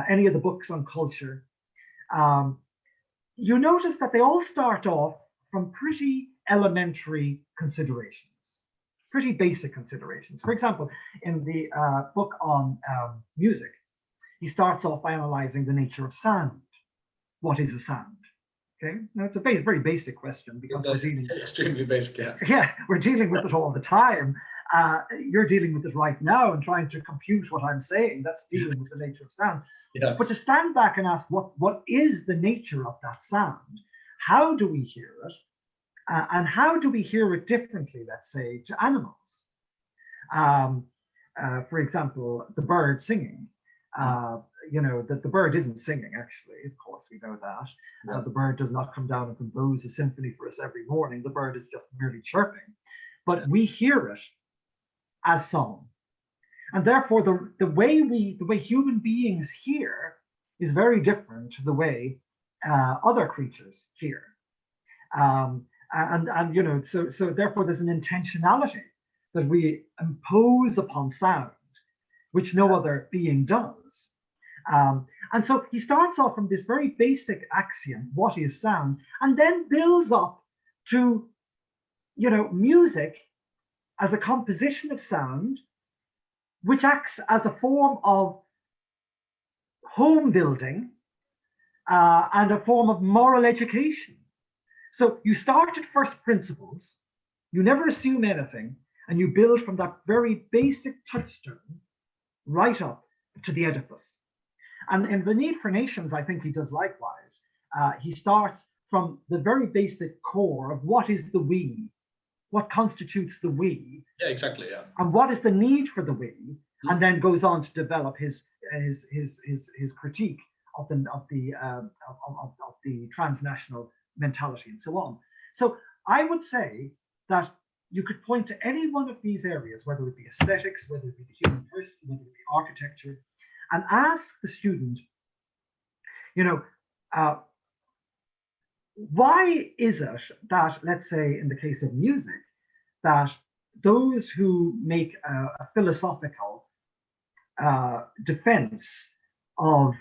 any of the books on culture, you notice that they all start off from pretty elementary considerations, pretty basic considerations. For example, in the book on music, he starts off by analyzing the nature of sound. What is a sound? Okay, now it's a very basic question, because we're dealing extremely basic. Yeah, we're dealing with it all the time. You're dealing with it right now and trying to compute what I'm saying. That's dealing with the nature of sound. Yeah. But to stand back and ask what is the nature of that sound? How do we hear it? And how do we hear it differently, let's say, to animals? For example, the bird singing. That the bird isn't singing, actually. Of course, we know that. Yeah. The bird does not come down and compose a symphony for us every morning. The bird is just merely chirping. But we hear it as song. And therefore, the way human beings hear is very different to the way other creatures hear. So therefore, there's an intentionality that we impose upon sound, which no other being does. And so he starts off from this very basic axiom, what is sound, and then builds up to, music as a composition of sound, which acts as a form of home building and a form of moral education. So you start at first principles, you never assume anything, and you build from that very basic touchstone right up to the edifice. And in The Need for Nations, I think he does likewise. He starts from the very basic core of what is the we, what constitutes the we, Yeah, exactly. Yeah. and what is the need for the we, and then goes on to develop his critique of the transnational mentality and so on. So I would say that you could point to any one of these areas, whether it be aesthetics, whether it be the human person, whether it be architecture, and ask the student, why is it that, let's say in the case of music, that those who make a philosophical defense of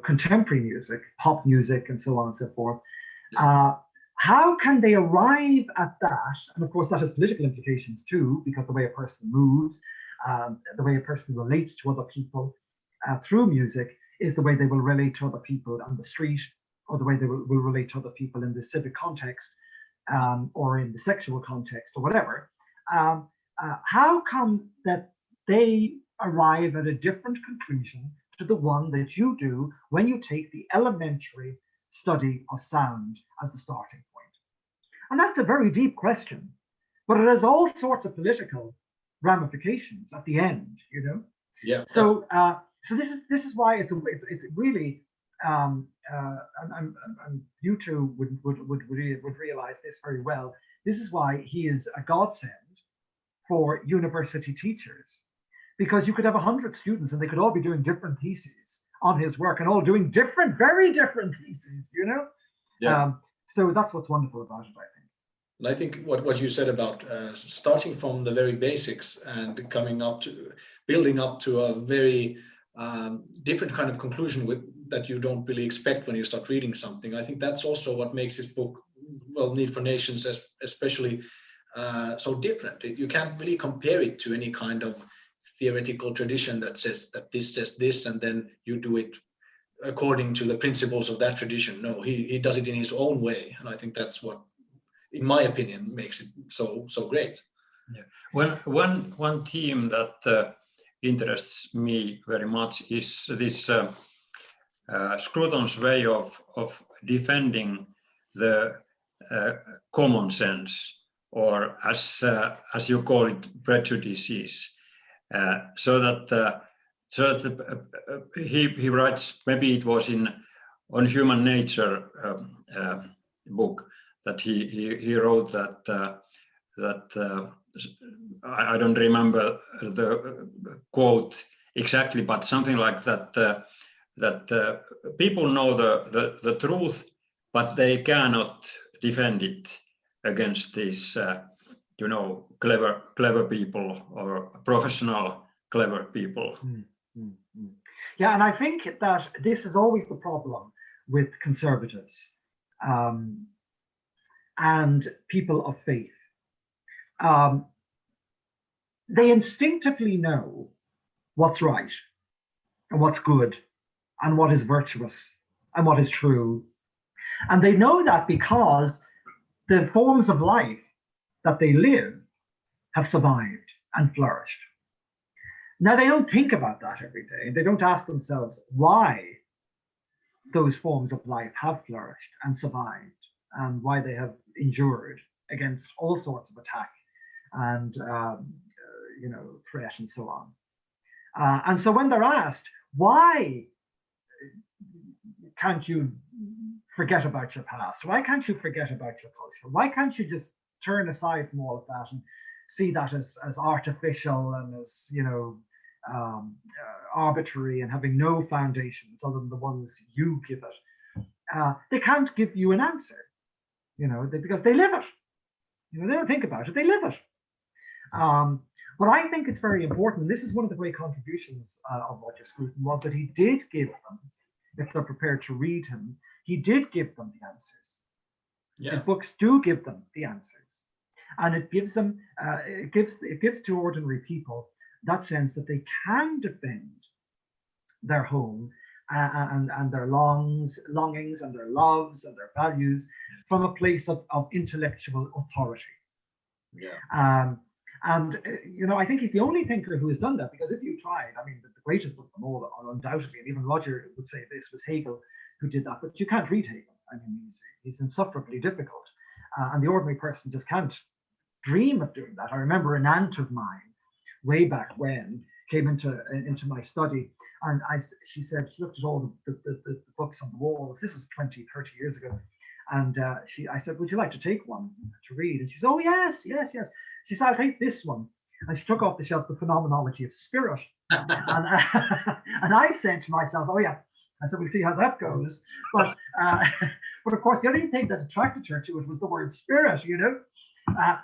contemporary music, pop music, and so on and so forth, how can they arrive at that? And of course, that has political implications too, because the way a person moves, the way a person relates to other people through music is the way they will relate to other people on the street, or the way they will relate to other people in the civic context, or in the sexual context, or whatever. How come that they arrive at a different conclusion to the one that you do when you take the elementary study of sound as the starting point? And that's a very deep question, but it has all sorts of political ramifications at the end, Yeah. So this is why it's really and you two would realize this very well. This is why he is a godsend for university teachers, because you could have 100 students and they could all be doing different theses on his work, and all doing very different theses, Yeah. So that's what's wonderful about it, I think. And I think what you said about starting from the very basics and building up to a very different kind of conclusion that you don't really expect when you start reading something. I think that's also what makes this book, Need for Nations, especially so different. You can't really compare it to any kind of theoretical tradition that says that this says this, and then you do it according to the principles of that tradition. No, he does it in his own way, and I think that's what, in my opinion, makes it so great. Yeah. One theme that interests me very much is this Scruton's way of defending the common sense, or as you call it, prejudices, so that he writes, maybe it was on human nature book that he wrote that I don't remember the quote exactly, but something like that. That people know the truth, but they cannot defend it against these, clever people, or professional clever people. Yeah, and I think that this is always the problem with conservatives and people of faith. They instinctively know what's right and what's good and what is virtuous and what is true. And they know that because the forms of life that they live have survived and flourished. Now, they don't think about that every day. They don't ask themselves why those forms of life have flourished and survived, and why they have endured against all sorts of attack and threat and so on. And so when they're asked, why can't you forget about your past? Why can't you forget about your culture? Why can't you just turn aside from all of that and see that as artificial and as arbitrary and having no foundations other than the ones you give it? They can't give you an answer, because they live it. They don't think about it; they live it. But I think it's very important. This is one of the great contributions of Roger Scruton, was that he did give them, if they're prepared to read him, he did give them the answers. Yeah. His books do give them the answers, and it gives them, it gives to ordinary people that sense that they can defend their home and their longings and their loves and their values from a place of intellectual authority. Yeah. I think he's the only thinker who has done that, because if you tried, the greatest of them all, undoubtedly, and even Roger would say this, was Hegel, who did that, but you can't read Hegel. I mean, he's insufferably difficult, and the ordinary person just can't dream of doing that. I remember an aunt of mine, way back when, came into my study, and she said, she looked at all the books on the walls. This is 20, 30 years ago. And I said, would you like to take one to read? And she said, oh, yes. She said, I'll take this one. And she took off the shelf the Phenomenology of Spirit. and I said to myself, oh, yeah. I said, we'll see how that goes. But of course, the only thing that attracted her to it was the word spirit, you know.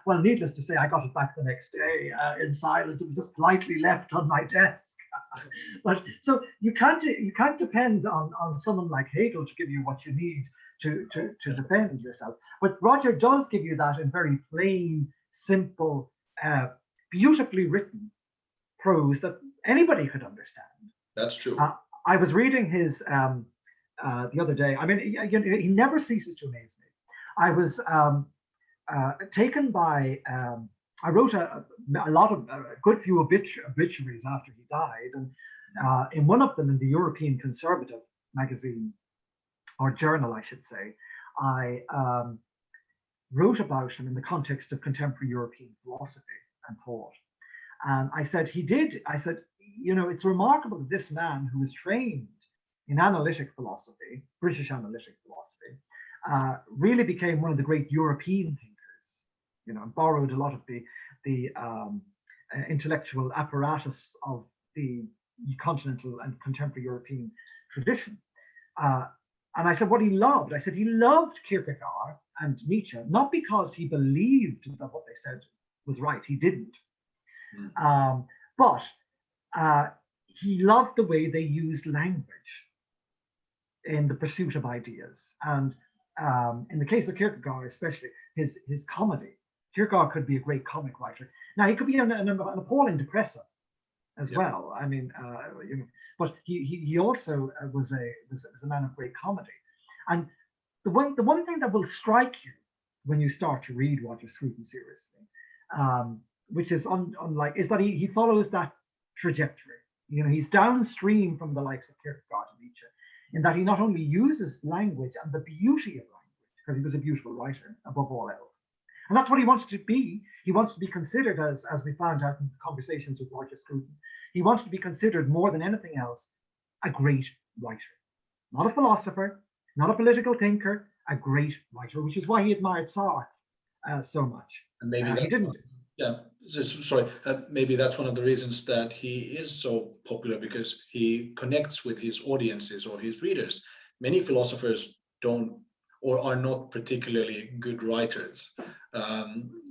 Well, needless to say, I got it back the next day in silence. It was just politely left on my desk. But so you can't depend on someone like Hegel to give you what you need to defend yourself. But Roger does give you that in very plain, simple, beautifully written prose that anybody could understand. That's true. I was reading his the other day. I mean, he never ceases to amaze me. I was taken by. I wrote a good few obituaries after he died, and in one of them, in the European Conservative magazine or journal, I should say, I wrote about him in the context of contemporary European philosophy and thought. And I said, you know, it's remarkable that this man who was trained in analytic philosophy, British analytic philosophy, really became one of the great European thinkers, you know, and borrowed a lot of the intellectual apparatus of the continental and contemporary European tradition. And I said, what he loved, he loved Kierkegaard and Nietzsche, not because he believed that what they said was right, he didn't. But he loved the way they used language in the pursuit of ideas. And in the case of Kierkegaard, especially his comedy, Kierkegaard could be a great comic writer. Now, he could be an appalling depressor as well. I mean, you know, but he also was a man of great comedy. And the one thing that will strike you when you start to read Roger Scruton seriously, which is unlike, is that he follows that trajectory. You know, he's downstream from the likes of Kierkegaard and Nietzsche, in that he not only uses language and the beauty of language, because he was a beautiful writer above all else. And that's what he wanted to be. He wanted to be considered, as we found out in conversations with Roger Scruton, he wanted to be considered more than anything else a great writer. Not a philosopher, not a political thinker, a great writer, which is why he admired Sartre so much. And maybe he didn't. Yeah, sorry. Maybe that's one of the reasons that he is so popular, because he connects with his audiences or his readers. Many philosophers don't or are not particularly good writers.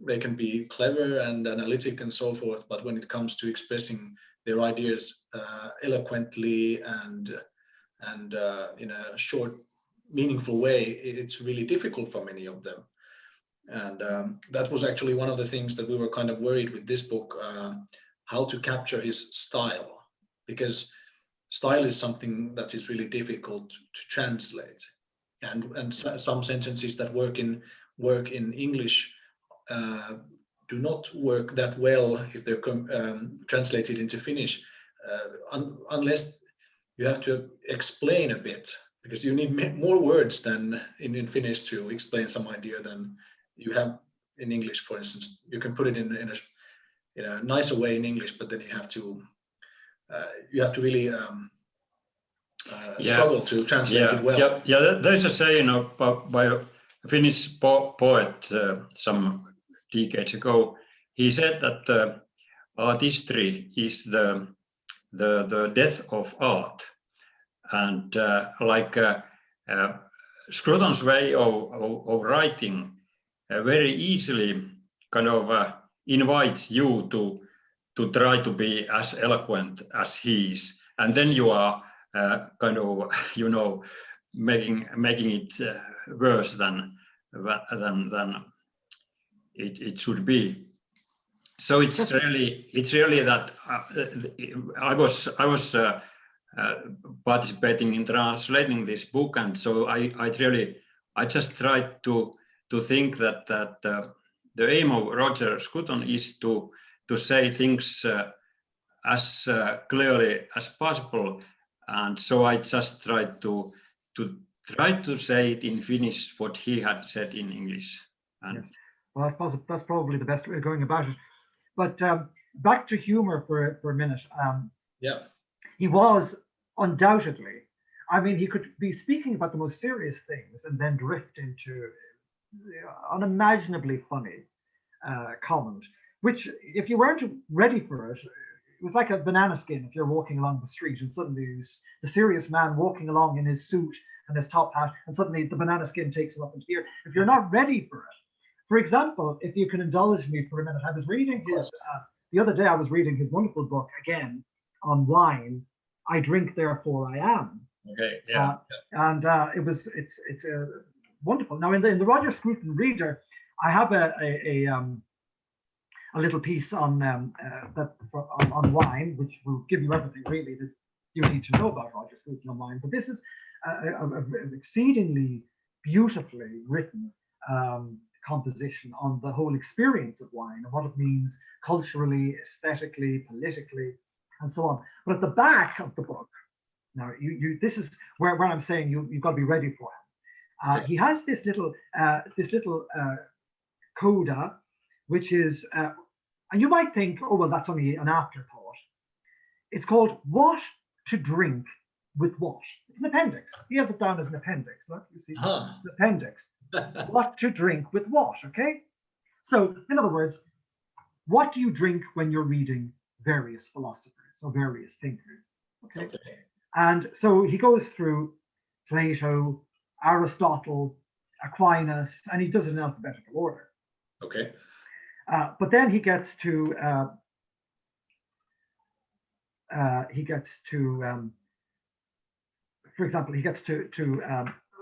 They can be clever and analytic and so forth, but when it comes to expressing their ideas eloquently and in a short, meaningful way, it's really difficult for many of them. And that was actually one of the things that we were kind of worried with this book, how to capture his style, because style is something that is really difficult to translate. And some sentences that work in English do not work that well if they're translated into Finnish, unless you have to explain a bit, because you need more words than in Finnish to explain some idea than you have in English. For instance, you can put it in a nicer way in English, but then you have to really struggle to translate it well. Yeah. There's a saying by a Finnish poet some decades ago. He said that artistry is the death of art, and Scruton's way of writing very easily kind of invites you to try to be as eloquent as he is, and then you are kind of, you know, making it worse than it should be. So it's really that I was participating in translating this book, and so I just tried to think that the aim of Roger Scruton is to say things as clearly as possible, and so I just tried to tried to say it in Finnish what he had said in English. And yes. Well, I suppose that's probably the best way of going about it. But back to humor for a minute. Yeah. He was undoubtedly, I mean, he could be speaking about the most serious things and then drift into unimaginably funny comment, which if you weren't ready for it, it was like a banana skin if you're walking along the street and suddenly the serious man walking along in his suit and his top hat, and suddenly the banana skin takes him up into the air. If you're not ready for it, for example, if you can indulge me for a minute, I was reading his, the other day I was reading his wonderful book again on wine, I Drink Therefore I Am. okay, yeah. And it's wonderful. Now in the Roger Scruton Reader, I have a little piece on on wine, which will give you everything really that you need to know about Roger Scruton on wine. But this is an exceedingly beautifully written composition on the whole experience of wine and what it means culturally, aesthetically, politically, and so on. But at the back of the book, now this is where I'm saying you've got to be ready for him. He has this little coda, which is, and you might think, oh well, that's only an afterthought. It's called What to Drink with What. It's an appendix. He has it down as an appendix. Look, you see, it's an appendix. What to drink with what, okay? So, in other words, what do you drink when you're reading various philosophers or various thinkers, okay? And so he goes through Plato, Aristotle, Aquinas, and he does it in alphabetical order. Okay. But then he gets to for example, he gets to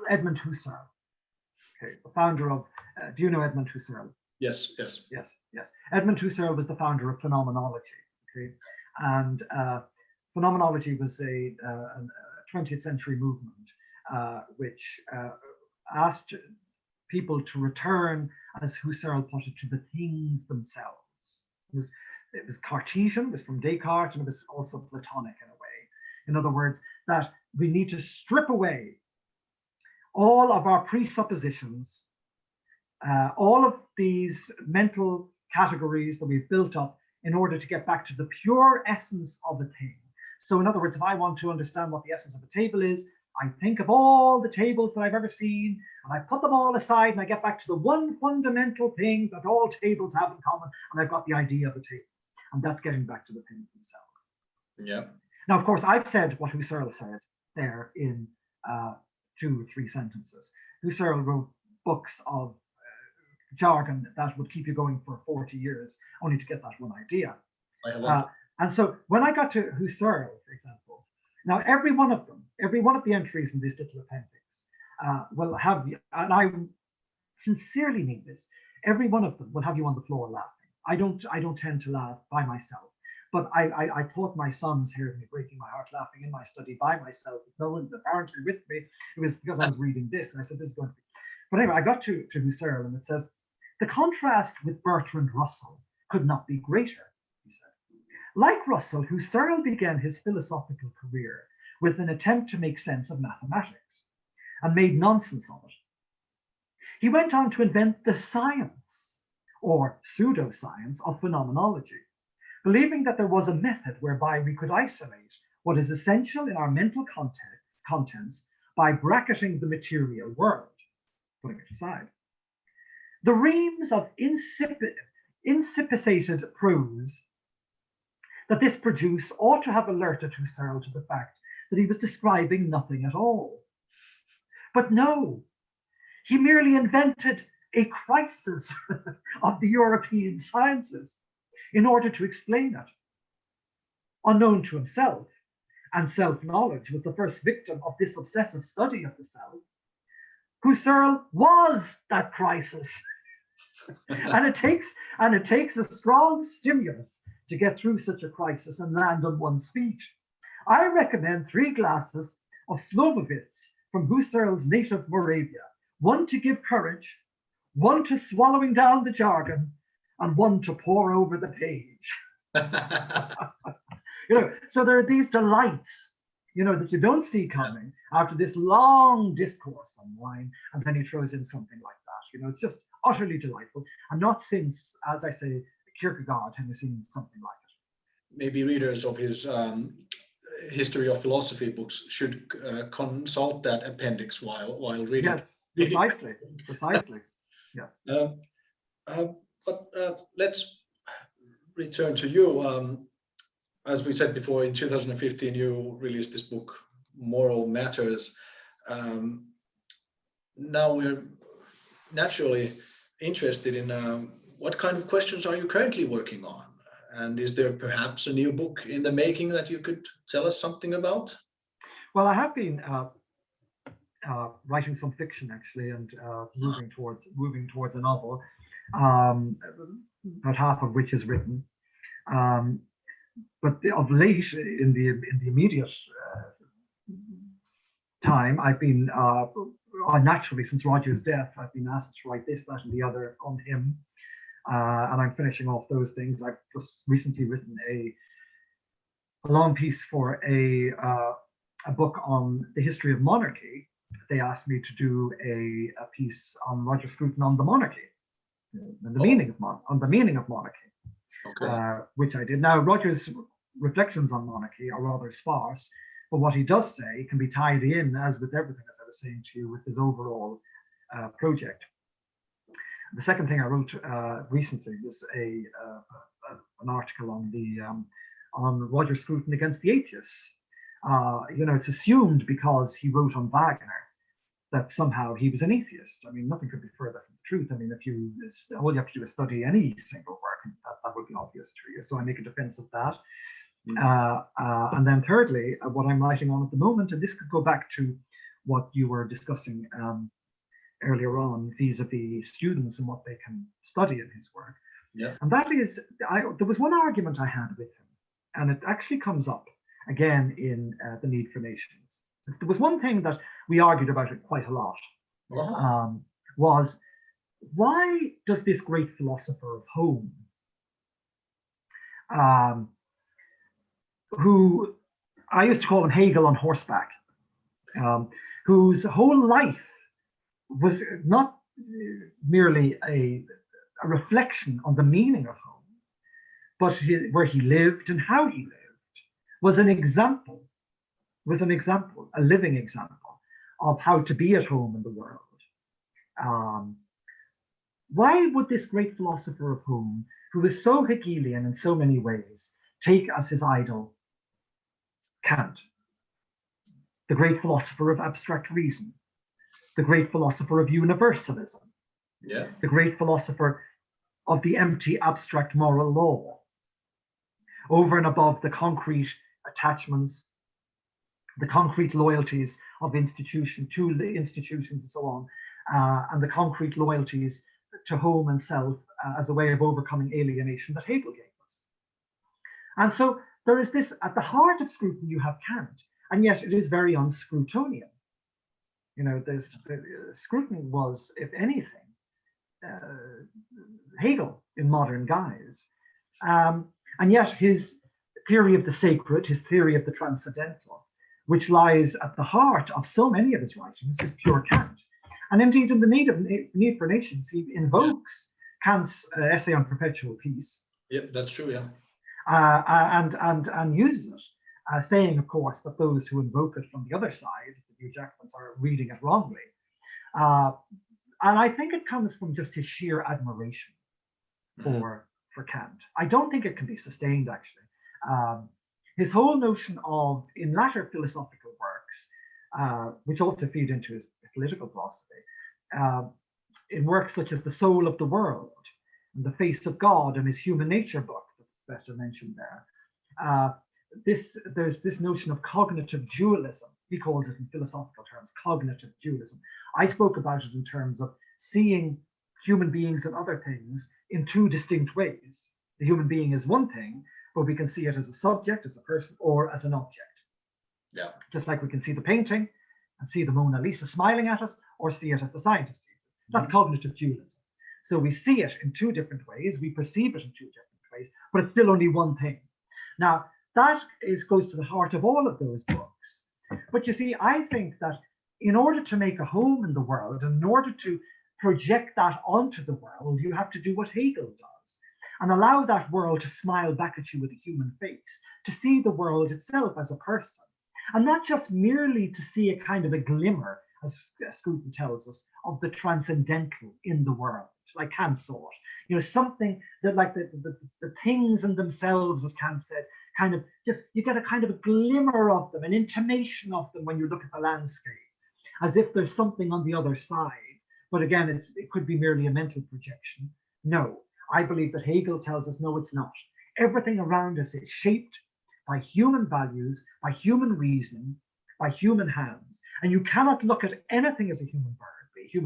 Edmund Husserl. Okay, the founder of, do you know Edmund Husserl? Yes, yes. Yes, yes. Edmund Husserl was the founder of Phenomenology. Okay, and Phenomenology was a 20th century movement which asked people to return, as Husserl put it, to the things themselves. It was Cartesian, it was from Descartes, and it was also Platonic in a way. In other words, that we need to strip away all of our presuppositions, all of these mental categories that we've built up in order to get back to the pure essence of a thing. So in other words, if I want to understand what the essence of a table is, I think of all the tables that I've ever seen, and I put them all aside, and I get back to the one fundamental thing that all tables have in common, and I've got the idea of a table. And that's getting back to the things themselves. Yeah. Now, of course, I've said what Husserl said there in 2 or 3 sentences. Husserl wrote books of jargon that would keep you going for 40 years, only to get that one idea. And so when I got to Husserl, for example, now every one of the entries in this little appendix will have, and I sincerely mean this, every one of them will have you on the floor laughing. I don't tend to laugh by myself, but I taught my sons hearing me breaking my heart laughing in my study by myself, with no one apparently with me. It was because I was reading this, and I said, this is going to be. But anyway, I got to Husserl, and it says, the contrast with Bertrand Russell could not be greater, he said. Like Russell, Husserl began his philosophical career with an attempt to make sense of mathematics, and made nonsense of it. He went on to invent the science, or pseudoscience, of phenomenology, believing that there was a method whereby we could isolate what is essential in our mental contents by bracketing the material world, putting it aside. The reams of insipid prose that this produced ought to have alerted Husserl to the fact that he was describing nothing at all. But no, he merely invented a crisis of the European sciences in order to explain it. Unknown to himself, and self-knowledge was the first victim of this obsessive study of the self, Husserl was that crisis. and it takes a strong stimulus to get through such a crisis and land on one's feet. I recommend 3 glasses of Slomovitz from Husserl's native Moravia, 1 to give courage, 1 to swallowing down the jargon, and 1 to pour over the page. So there are these delights you know, that you don't see coming after this long discourse on wine, and then he throws in something like that. You know, it's just utterly delightful. And not since, as I say, Kierkegaard have you seen something like it. Maybe readers of his history of philosophy books should consult that appendix while reading. Yes, precisely. Yeah. But let's return to you. As we said before, in 2015, you released this book, Moral Matters. Now we're naturally interested in what kind of questions are you currently working on? And is there perhaps a new book in the making that you could tell us something about? Well, I have been writing some fiction actually, and moving towards a novel, about half of which is written. But of late, in the immediate time, I've been naturally, since Roger's death, I've been asked to write this, that, and the other on him, and I'm finishing off those things. I've just recently written a long piece for a book on the history of monarchy. They asked me to do a piece on Roger Scruton on the monarchy, and the meaning of monarchy. Okay. Which I did. Now, Roger's reflections on monarchy are rather sparse, but what he does say can be tied in, as with everything, as I was saying to you, with his overall project. The second thing I wrote recently was an article on Roger Scruton against the atheists. You know, it's assumed because he wrote on Wagner that somehow he was an atheist. I mean, nothing could be further from the truth. I mean, all you have to do is study any single work, and that would be obvious to you. So I make a defense of that. And then thirdly, what I'm writing on at the moment, and this could go back to what you were discussing earlier on, vis-a-vis students and what they can study in his work. Yeah. And that is, there was one argument I had with him, and it actually comes up again in The Need for Nations. There was one thing that we argued about it quite a lot, was why does this great philosopher of home, who I used to call him Hegel on horseback, whose whole life was not merely a reflection on the meaning of home, but where he lived and how he lived, was a living example of how to be at home in the world. Why would this great philosopher of home, who is so Hegelian in so many ways, take as his idol Kant, the great philosopher of abstract reason, the great philosopher of universalism, the great philosopher of the empty abstract moral law, over and above the concrete attachments, the concrete loyalties of institution to the institutions and so on, and the concrete loyalties to home and self as a way of overcoming alienation that Hegel gave us. And so there is this, at the heart of Scruton you have Kant, and yet it is very un-Scrutonian. You know, Scruton was, if anything, Hegel in modern guise. And yet his theory of the sacred, his theory of the transcendental, which lies at the heart of so many of his writings, is pure Kant. And indeed, in The Need for Nations, he invokes Kant's essay on perpetual peace. Yep, that's true, yeah. And uses it, saying, of course, that those who invoke it from the other side, the New Jackmans, are reading it wrongly. And I think it comes from just his sheer admiration for Kant. I don't think it can be sustained, actually. His whole notion of, in latter philosophical works, which also feed into his political philosophy, in works such as The Soul of the World, and The Face of God, and his Human Nature book that the professor mentioned there, there's this notion of cognitive dualism. He calls it in philosophical terms, cognitive dualism. I spoke about it in terms of seeing human beings and other things in two distinct ways. The human being is one thing, but we can see it as a subject, as a person, or as an object. Yeah. Just like we can see the painting and see the Mona Lisa smiling at us, or see it as the scientist sees it. That's cognitive dualism. So we see it in two different ways, we perceive it in two different ways, but it's still only one thing. Now, that goes to the heart of all of those books, But you see, I think that in order to make a home in the world, and in order to project that onto the world, you have to do what Hegel does and allow that world to smile back at you with a human face, to see the world itself as a person, and not just merely to see a kind of a glimmer, as Scruton tells us, of the transcendental in the world, like Kant saw it. Something that, like the things in themselves, as Kant said, kind of just, you get a kind of a glimmer of them, an intimation of them when you look at the landscape, as if there's something on the other side. But again, it could be merely a mental projection. No, I believe that Hegel tells us, no, it's not. Everything around us is shaped by human values, by human reasoning, by human hands. And you cannot look at anything as a human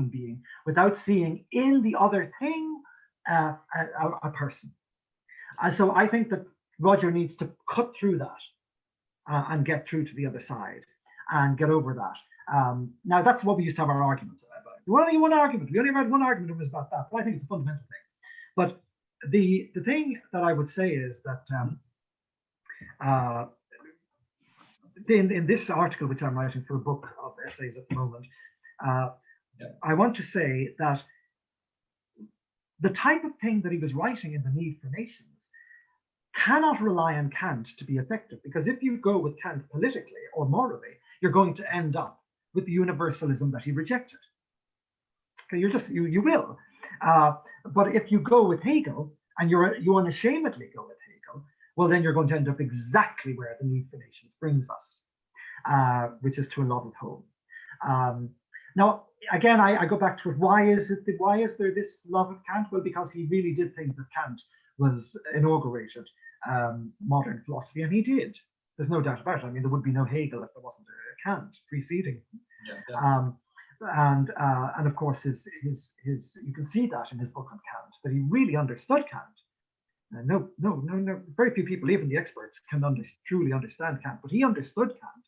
being without seeing in the other thing a person. And so I think that Roger needs to cut through that and get through to the other side and get over that. Now, that's what we used to have our arguments about. Only one argument. We only had one argument was about that, but I think it's a fundamental thing. But the thing that I would say is that in this article, which I'm writing for a book of essays at the moment, I want to say that the type of thing that he was writing in The Need for Nations cannot rely on Kant to be effective, because if you go with Kant politically or morally, you're going to end up with the universalism that he rejected. Okay, you will. But if you go with Hegel, and you unashamedly go with Hegel, well, then you're going to end up exactly where The Need for Nations brings us, which is to a love of home. Now, again, I go back to it. Why is there this love of Kant? Well, because he really did think that Kant was inaugurated modern philosophy, and he did. There's no doubt about it. I mean, there would be no Hegel if there wasn't a Kant preceding him. And of course, his you can see that in his book on Kant, that he really understood Kant. No, very few people, even the experts, can truly understand Kant, but he understood Kant.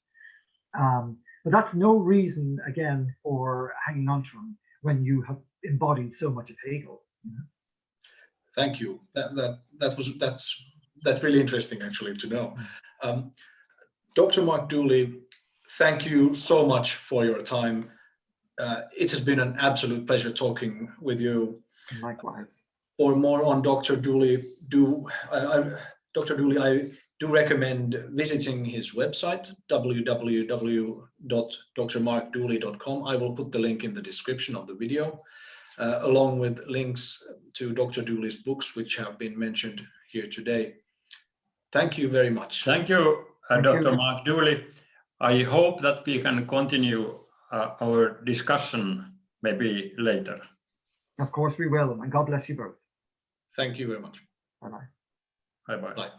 But that's no reason, again, for hanging on to him when you have embodied so much of Hegel. Thank you. That's really interesting, actually, to know. Dr. Mark Dooley, thank you so much for your time. It has been an absolute pleasure talking with you. Likewise. For more on Dr. Dooley, I do recommend visiting his website, www.drmarkdooley.com. I will put the link in the description of the video, along with links to Dr. Dooley's books, which have been mentioned here today. Thank you very much. Thank you, Dr. Mark Dooley. I hope that we can continue our discussion maybe later. Of course we will, and God bless you both. Thank you very much. Bye-bye. Bye-bye. Bye.